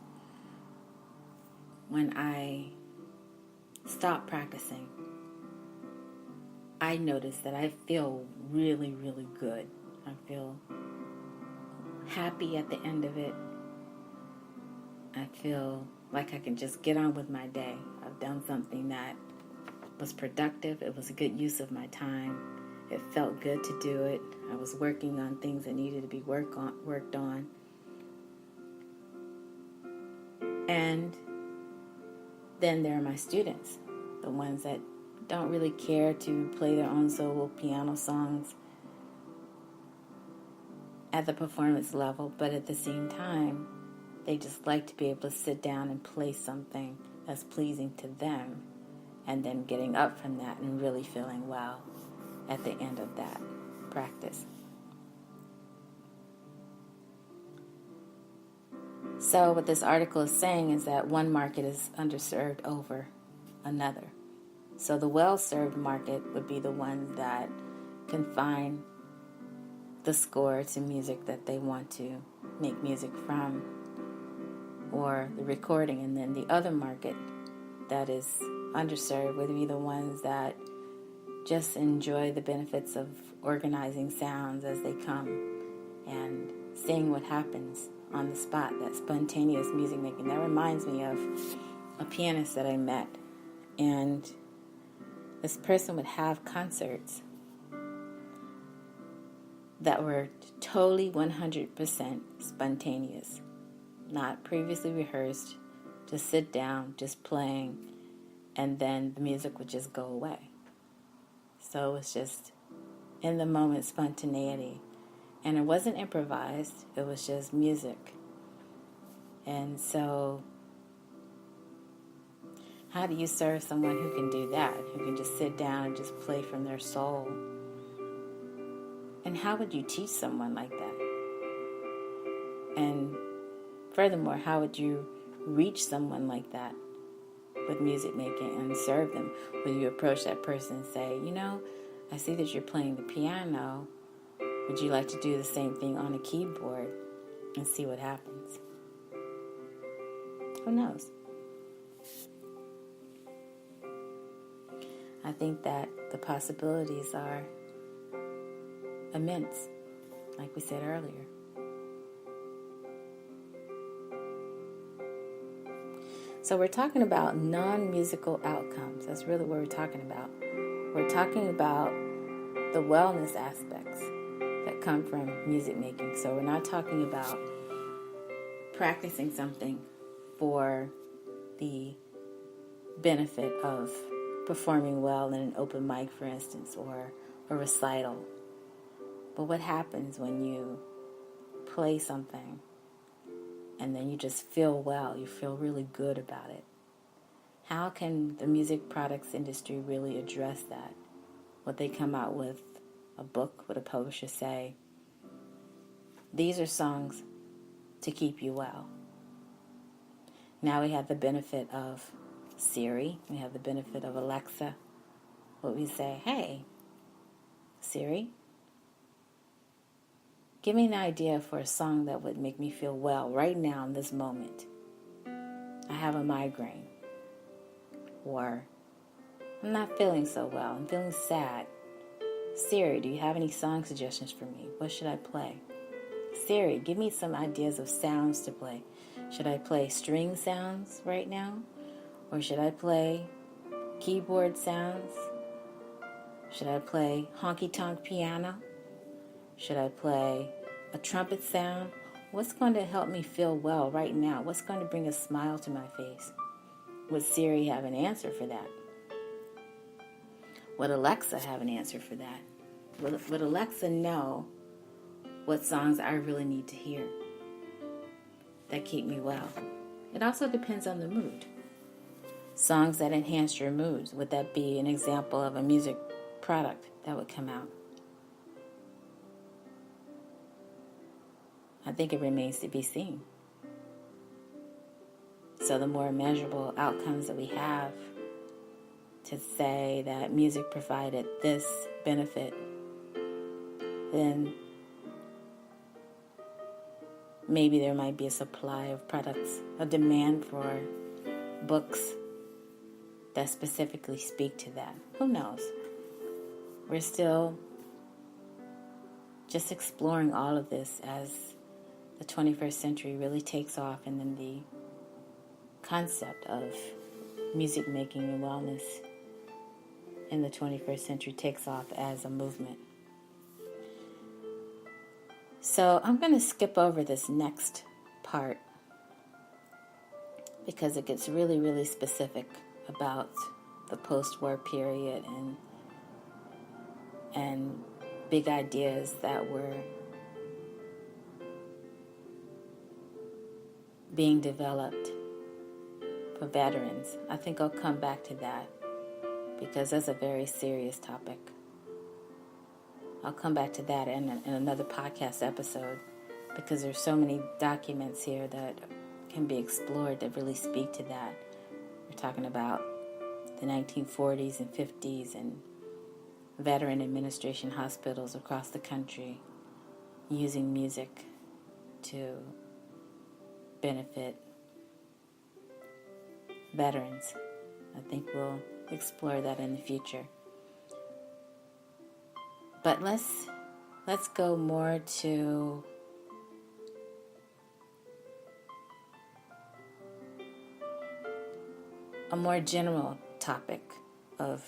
when I stop practicing, I notice that I feel really, really good. I feel happy at the end of it. I feel like I can just get on with my day. I've done something that was productive. It was a good use of my time. It felt good to do it. I was working on things that needed to be worked on. And then there are my students, the ones that don't really care to play their own solo piano songs at the performance level, but at the same time, they just like to be able to sit down and play something that's pleasing to them, and then getting up from that and really feeling well at the end of that practice. So what this article is saying is that one market is underserved over another. So the well-served market would be the one that can find the score to music that they want to make music from, or the recording. And then the other market that is underserved would be the ones that just enjoy the benefits of organizing sounds as they come and seeing what happens on the spot, that spontaneous music making. That reminds me of a pianist that I met, and this person would have concerts that were totally 100% spontaneous, not previously rehearsed, just sit down, just playing, and then the music would just go away. So it was just in the moment spontaneity. And it wasn't improvised, it was just music. And so, how do you serve someone who can do that, who can just sit down and just play from their soul? And how would you teach someone like that? And furthermore, how would you reach someone like that with music making and serve them? Would you approach that person and say, I see that you're playing the piano. Would you like to do the same thing on a keyboard and see what happens? Who knows? I think that the possibilities are immense, like we said earlier. So we're talking about non-musical outcomes. That's really what we're talking about. We're talking about the wellness aspects that come from music making. So we're not talking about practicing something for the benefit of performing well in an open mic, for instance, or a recital. But what happens when you play something and then you just feel well, you feel really good about it? How can the music products industry really address that? Would they come out with a book? Would a publisher say, these are songs to keep you well? Now we have the benefit of Siri. We have the benefit of Alexa. Would we say, hey, Siri, give me an idea for a song that would make me feel well right now in this moment. I have a migraine. Or I'm not feeling so well. I'm feeling sad. Siri, do you have any song suggestions for me? What should I play? Siri, give me some ideas of sounds to play. Should I play string sounds right now? Or should I play keyboard sounds? Should I play honky-tonk piano? Should I play a trumpet sound? What's going to help me feel well right now? What's going to bring a smile to my face? Would Siri have an answer for that? Would Alexa have an answer for that? Would Alexa know what songs I really need to hear that keep me well? It also depends on the mood. Songs that enhance your moods, would that be an example of a music product that would come out? I think it remains to be seen. So the more measurable outcomes that we have to say that music provided this benefit, then maybe there might be a supply of products, a demand for books that specifically speak to that. Who knows? We're still just exploring all of this as the 21st century really takes off, and then the concept of music making and wellness in the 21st century takes off as a movement. So I'm going to skip over this next part because it gets really, really specific about the post-war period and big ideas that were being developed for veterans. I think I'll come back to that because that's a very serious topic. I'll come back to that in another podcast episode because there's so many documents here that can be explored that really speak to that. We're talking about the 1940s and 50s and veteran administration hospitals across the country using music to benefit veterans. I think we'll explore that in the future. But let's go more to a more general topic of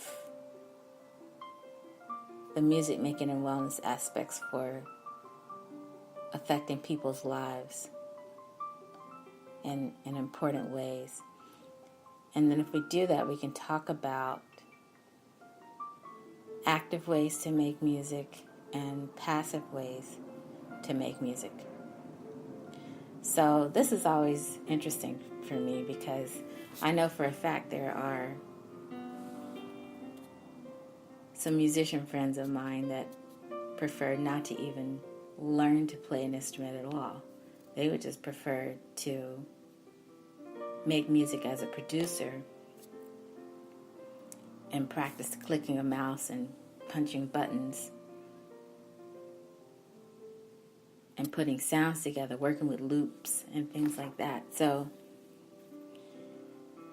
the music making and wellness aspects for affecting people's lives in important ways. And then if we do that, we can talk about active ways to make music and passive ways to make music. So this is always interesting for me because I know for a fact there are some musician friends of mine that prefer not to even learn to play an instrument at all. They would just prefer to make music as a producer and practice clicking a mouse and punching buttons and putting sounds together, working with loops and things like that. So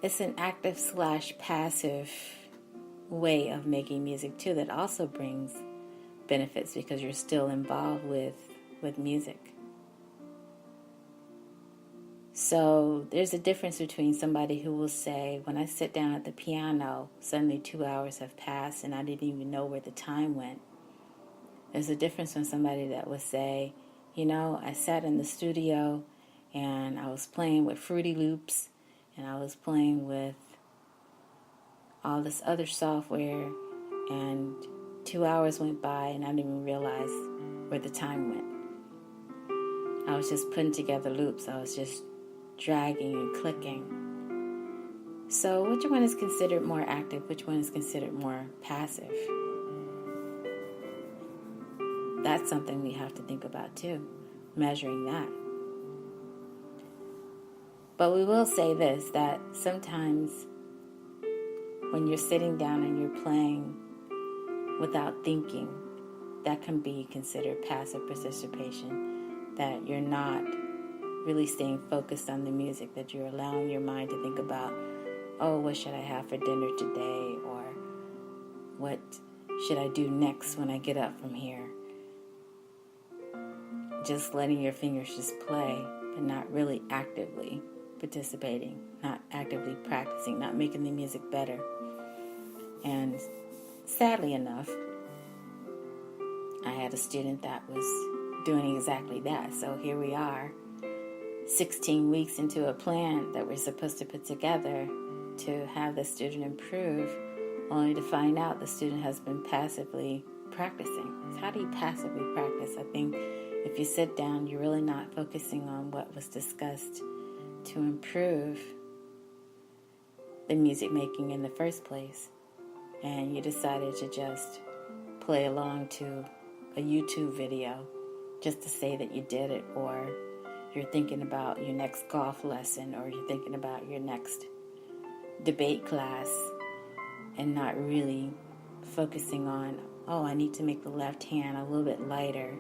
it's an active/passive way of making music too that also brings benefits because you're still involved with music. So there's a difference between somebody who will say, when I sit down at the piano, suddenly 2 hours have passed and I didn't even know where the time went. There's a difference from somebody that will say, you know, I sat in the studio and I was playing with Fruity Loops and I was playing with all this other software and 2 hours went by and I didn't even realize where the time went. I was just putting together loops. I was just dragging and clicking. So which one is considered more active? Which one is considered more passive? That's something we have to think about too, measuring that. But we will say this, that sometimes when you're sitting down and you're playing without thinking, that can be considered passive participation, that you're not really staying focused on the music, that you're allowing your mind to think about, oh, what should I have for dinner today? Or what should I do next when I get up from here? Just letting your fingers just play, but not really actively participating, not actively practicing, not making the music better. And sadly enough, I had a student that was doing exactly that. So here we are, 16 weeks into a plan that we're supposed to put together to have the student improve, only to find out the student has been passively practicing. So how do you passively practice? I think if you sit down, you're really not focusing on what was discussed to improve the music making in the first place. And you decided to just play along to a YouTube video just to say that you did it, or you're thinking about your next golf lesson, or you're thinking about your next debate class, and not really focusing on, oh, I need to make the left hand a little bit lighter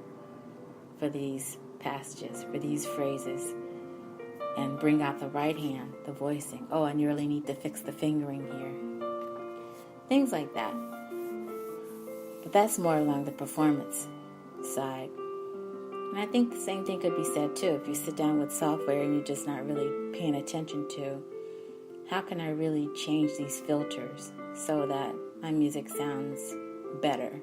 for these passages, for these phrases, and bring out the right hand, the voicing. Oh, and you really need to fix the fingering here. Things like that. But that's more along the performance side. And I think the same thing could be said too. If you sit down with software and you're just not really paying attention to, how can I really change these filters so that my music sounds better,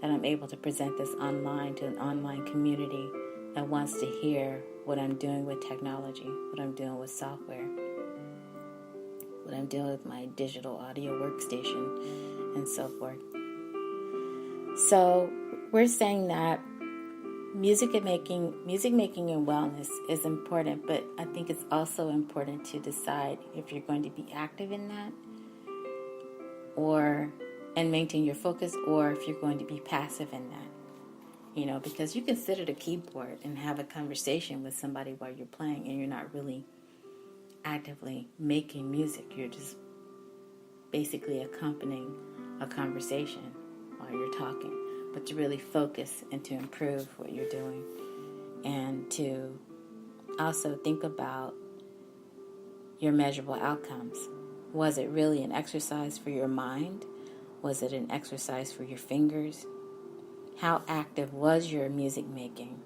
that I'm able to present this online to an online community that wants to hear what I'm doing with technology, what I'm doing with software, what I'm doing with my digital audio workstation, and so forth. So we're saying that music making and wellness is important, but I think it's also important to decide if you're going to be active in that and maintain your focus, or if you're going to be passive in that. You know, because you can sit at a keyboard and have a conversation with somebody while you're playing and you're not really actively making music. You're just basically accompanying a conversation while you're talking. But to really focus and to improve what you're doing, and to also think about your measurable outcomes. Was it really an exercise for your mind? Was it an exercise for your fingers? how active was your music making,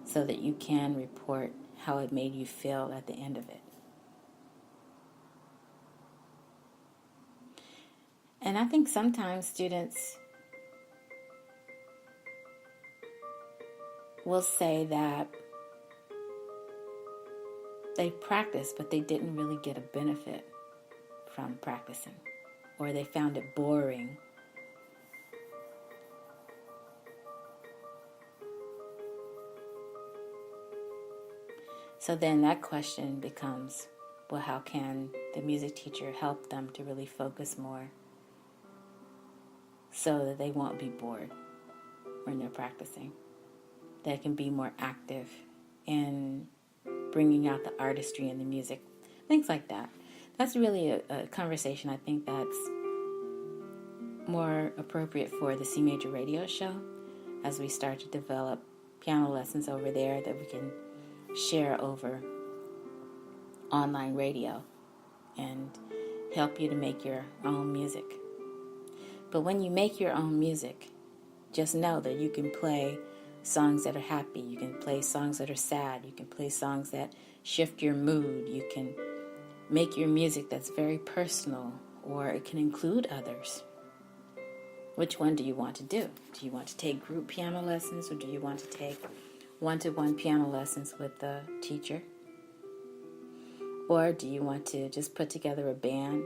so that you can report how it made you feel at the end of it. And I think sometimes students will say that they practiced, but they didn't really get a benefit from practicing, or they found it boring. So then that question becomes, well, how can the music teacher help them to really focus more so that they won't be bored when they're practicing? They can be more active in bringing out the artistry in the music, things like that. That's really a conversation I think that's more appropriate for the CMajor radio show, as we start to develop piano lessons over there that we can share over online radio and help you to make your own music. But when you make your own music, just know that you can play songs that are happy, you can play songs that are sad, you can play songs that shift your mood, you can make your music that's very personal, or it can include others. Which one do you want to do? Do you want to take group piano lessons, or do you want to take one-to-one piano lessons with the teacher? Or do you want to just put together a band?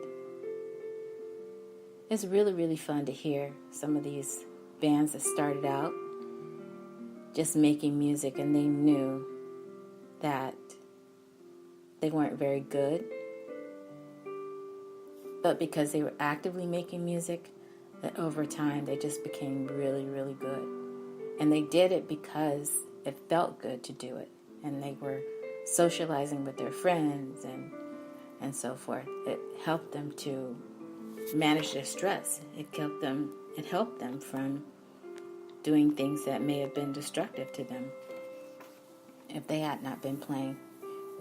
It's really, really fun to hear some of these bands that started out just making music, and they knew that they weren't very good, but because they were actively making music, that over time they just became really, really good. And they did it because it felt good to do it, and they were socializing with their friends and so forth. It helped them to manage their stress. It helped them from doing things that may have been destructive to them if they had not been playing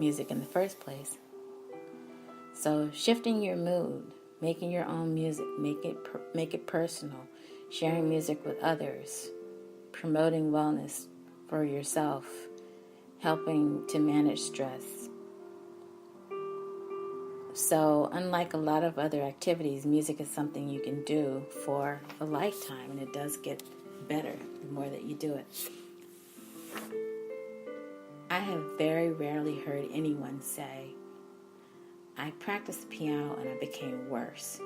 music in the first place. So shifting your mood, making your own music, make it personal, sharing music with others, promoting wellness for yourself, helping to manage stress. So unlike a lot of other activities, music is something you can do for a lifetime, and it does get better the more that you do it. I have very rarely heard anyone say, I practiced the piano and I became worse.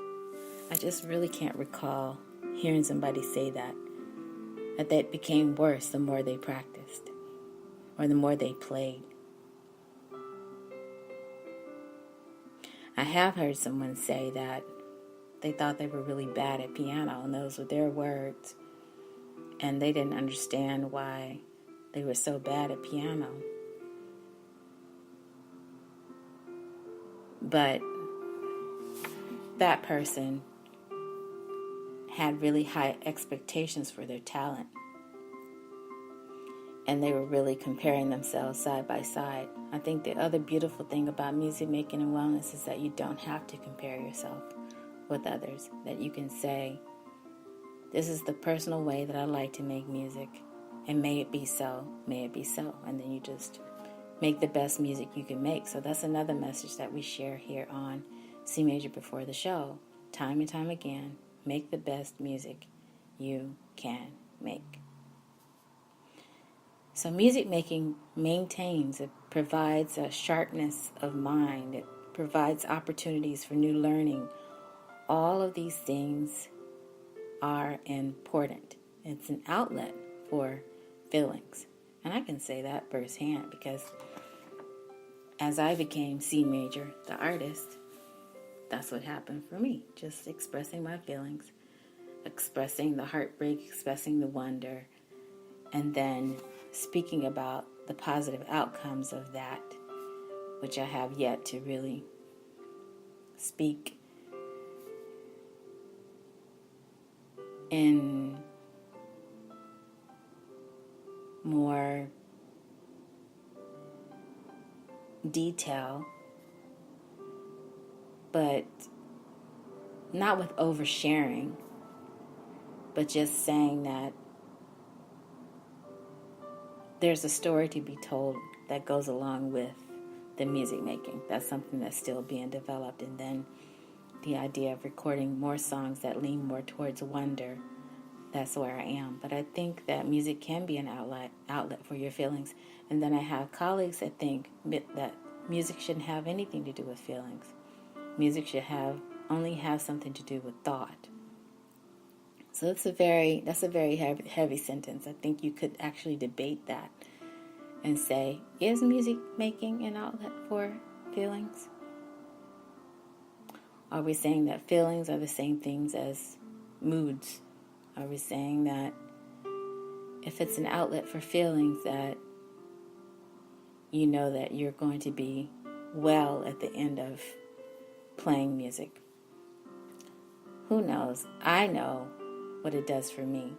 I just really can't recall hearing somebody say that they became worse the more they practiced or the more they played. I have heard someone say that they thought they were really bad at piano, and those were their words, and they didn't understand why they were so bad at piano. But that person had really high expectations for their talent, and they were really comparing themselves side by side. I think the other beautiful thing about music making and wellness is that you don't have to compare yourself with others, that you can say, this is the personal way that I like to make music, and may it be so, and then you just make the best music you can make. So that's another message that we share here on CMajor Before the Show. Time and time again, make the best music you can make. So music making maintains, it provides a sharpness of mind, it provides opportunities for new learning. All of these things are important. It's an outlet for feelings. And I can say that firsthand because as I became CMajor, the artist, that's what happened for me. Just expressing my feelings, expressing the heartbreak, expressing the wonder, and then speaking about the positive outcomes of that, which I have yet to really speak in more detail, but not with oversharing, but just saying that there's a story to be told that goes along with the music making. That's something that's still being developed. And then the idea of recording more songs that lean more towards wonder, that's where I am. But I think that music can be an outlet for your feelings. And then I have colleagues that think that music shouldn't have anything to do with feelings. Music should only have something to do with thought. So that's a very heavy sentence. I think you could actually debate that and say, is music making an outlet for feelings? Are we saying that feelings are the same things as moods? Are we saying that if it's an outlet for feelings, that you know that you're going to be well at the end of playing music? Who knows? I know what it does for me.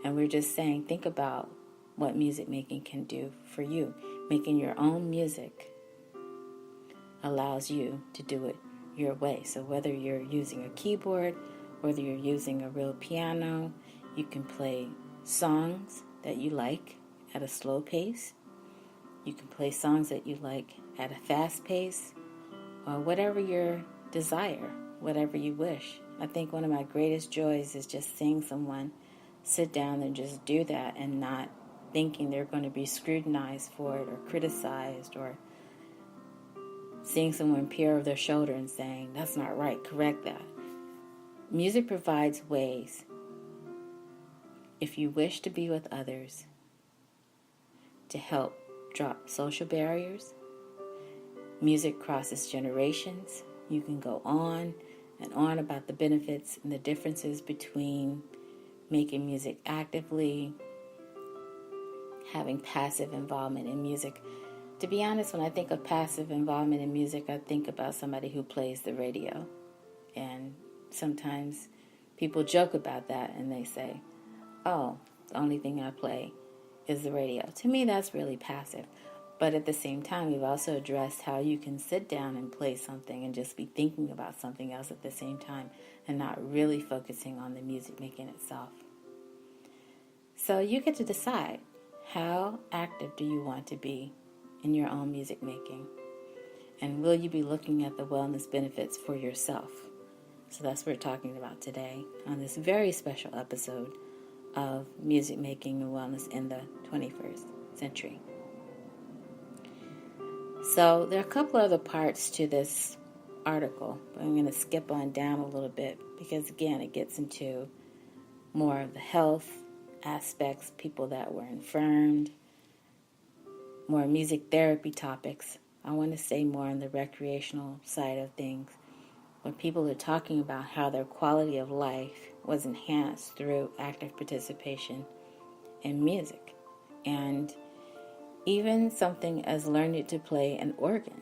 And we're just saying, think about what music making can do for you. Making your own music allows you to do it your way. So whether you're using a keyboard, whether you're using a real piano, you can play songs that you like at a slow pace. You can play songs that you like at a fast pace, or whatever your desire, whatever you wish. I think one of my greatest joys is just seeing someone sit down and just do that and not thinking they're going to be scrutinized for it or criticized, or seeing someone peer over their shoulder and saying, that's not right, correct that. Music provides ways, if you wish to be with others, to help drop social barriers. Music crosses generations. You can go on and on about the benefits and the differences between making music actively, having passive involvement in music. To be honest, when I think of passive involvement in music, I think about somebody who plays the radio. And sometimes people joke about that and they say, oh, the only thing I play is the radio. To me, that's really passive. But at the same time, we've also addressed how you can sit down and play something and just be thinking about something else at the same time and not really focusing on the music making itself. So you get to decide, how active do you want to be in your own music making? And will you be looking at the wellness benefits for yourself? So that's what we're talking about today on this very special episode of Music Making and Wellness in the 21st Century. So there are a couple other parts to this article, but I'm going to skip on down a little bit because, again, it gets into more of the health aspects, people that were infirmed, more music therapy topics. I want to say more on the recreational side of things, where people are talking about how their quality of life was enhanced through active participation in music. And even something as learning to play an organ.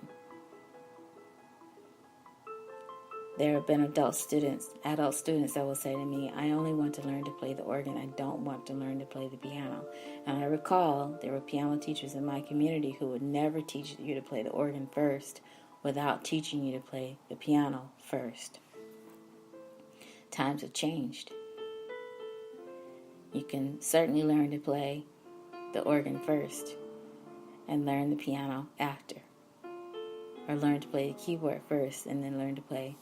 There have been adult students that will say to me, I only want to learn to play the organ. I don't want to learn to play the piano. And I recall there were piano teachers in my community who would never teach you to play the organ first without teaching you to play the piano first. Times have changed. You can certainly learn to play the organ first and learn the piano after. Or learn to play the keyboard first and then learn to play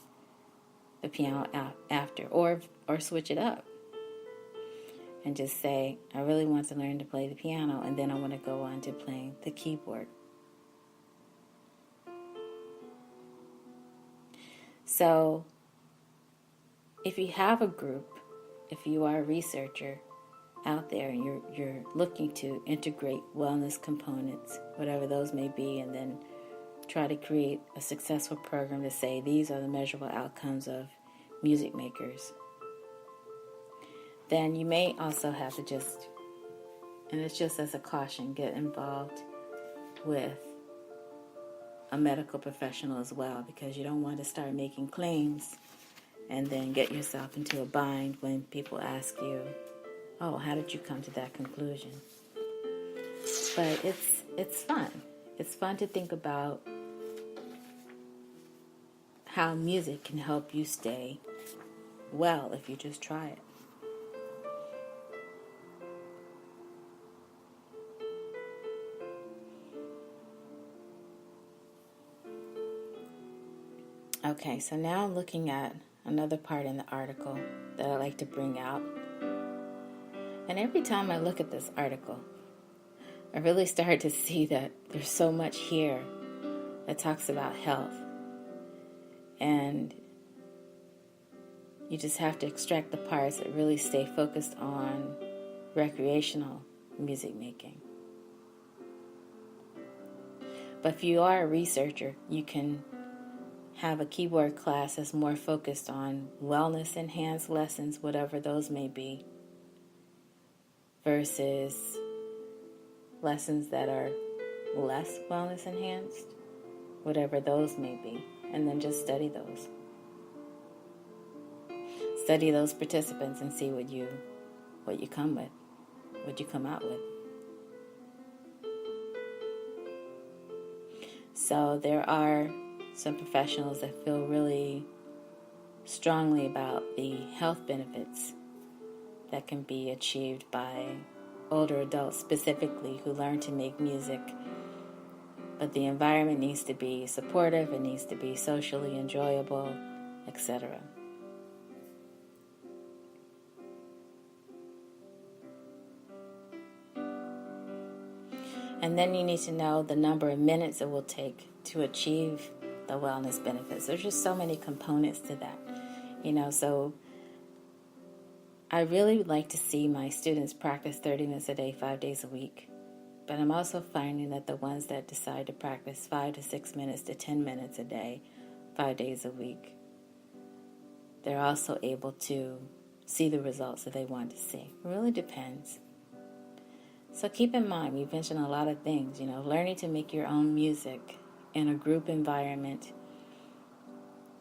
the piano after. Or switch it up and just say, I really want to learn to play the piano and then I want to go on to playing the keyboard. So if you have a group, if you are a researcher out there and you're looking to integrate wellness components, whatever those may be, and then try to create a successful program to say these are the measurable outcomes of music makers, then you may also have to just, and it's just as a caution, get involved with a medical professional as well, because you don't want to start making claims and then get yourself into a bind when people ask you, oh, how did you come to that conclusion? But it's fun. It's fun to think about how music can help you stay well if you just try it. Okay, so now I'm looking at another part in the article that I like to bring out. And every time I look at this article, I really start to see that there's so much here that talks about health. And you just have to extract the parts that really stay focused on recreational music making. But if you are a researcher, you can have a keyboard class that's more focused on wellness enhanced lessons, whatever those may be, versus lessons that are less wellness enhanced, whatever those may be, and then just study those. Study those participants and see what you come with, what you come out with. So there are some professionals that feel really strongly about the health benefits that can be achieved by older adults specifically who learn to make music. But the environment needs to be supportive, it needs to be socially enjoyable, etc. And then you need to know the number of minutes it will take to achieve the wellness benefits. There's just so many components to that, so I really like to see my students practice 30 minutes a day, 5 days a week. But I'm also finding that the ones that decide to practice 5 to 6 minutes to 10 minutes a day, 5 days a week, they're also able to see the results that they want to see. It really depends. So keep in mind, we've mentioned a lot of things, learning to make your own music in a group environment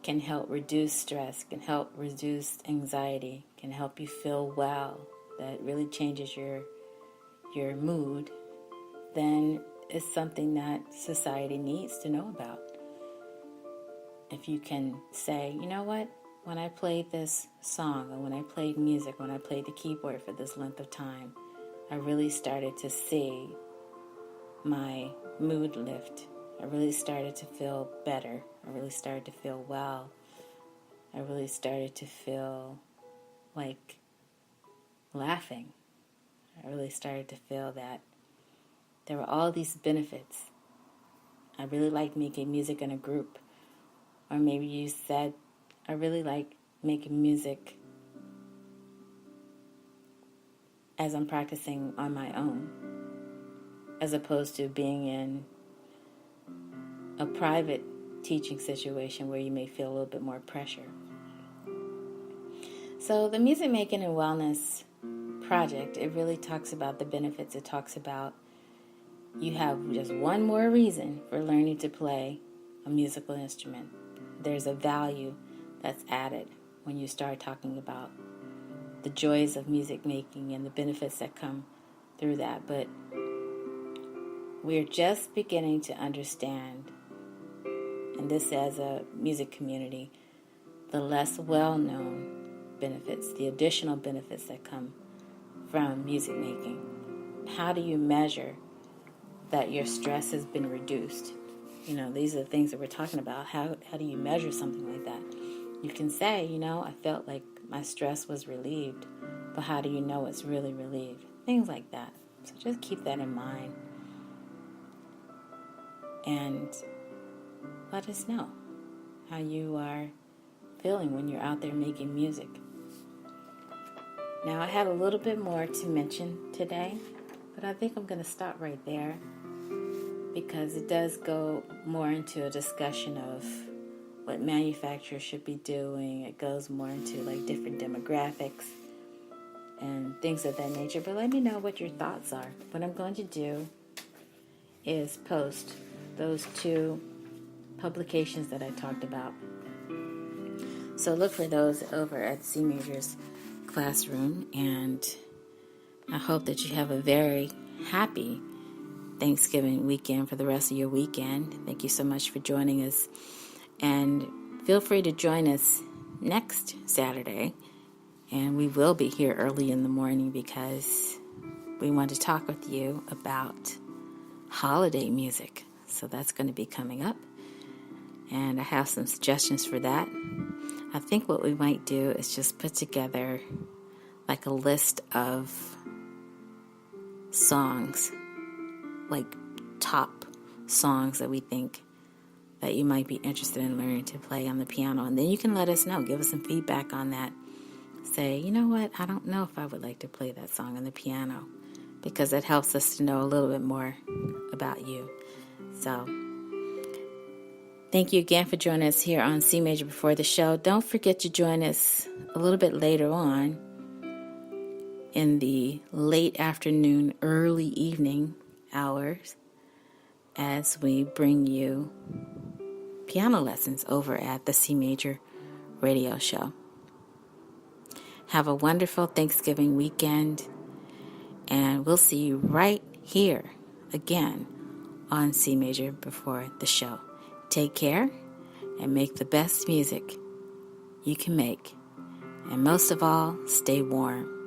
can help reduce stress, can help reduce anxiety, can help you feel well. That really changes your mood. Then it's something that society needs to know about. If you can say, you know what, when I played this song, or when I played music, when I played the keyboard for this length of time, I really started to see my mood lift. I really started to feel better. I really started to feel well. I really started to feel like laughing. I really started to feel that there were all these benefits. I really like making music in a group. Or maybe you said, I really like making music as I'm practicing on my own, as opposed to being in a private teaching situation where you may feel a little bit more pressure. So the Music Making and Wellness project, it really talks about the benefits. It talks about you have just one more reason for learning to play a musical instrument. There's a value that's added when you start talking about the joys of music making and the benefits that come through that. But we're just beginning to understand, and this as a music community, the less well-known benefits, the additional benefits that come from music making. How do you measure that your stress has been reduced? These are the things that we're talking about. How do you measure something like that? You can say, I felt like my stress was relieved, but how do you know it's really relieved? Things like that. So just keep that in mind. And let us know how you are feeling when you're out there making music. Now, I have a little bit more to mention today, but I think I'm going to stop right there because it does go more into a discussion of what manufacturers should be doing. It goes more into like different demographics and things of that nature. But let me know what your thoughts are. What I'm going to do is post those 2 publications that I talked about. So look for those over at CMajor's classroom, and I hope that you have a very happy Thanksgiving weekend for the rest of your weekend. Thank you so much for joining us, and feel free to join us next Saturday, and we will be here early in the morning because we want to talk with you about holiday music. So that's going to be coming up. and I have some suggestions for that. I think what we might do is just put together like a list of songs, like top songs that we think that you might be interested in learning to play on the piano. And then you can let us know, give us some feedback on that. Say, you know what, I don't know if I would like to play that song on the piano, because that helps us to know a little bit more about you. So, thank you again for joining us here on C Major Before the Show. Don't forget to join us a little bit later on in the late afternoon, early evening hours as we bring you piano lessons over at the C Major radio show. Have a wonderful Thanksgiving weekend, and we'll see you right here again on C Major Before the Show. Take care and make the best music you can make. And most of all, stay warm.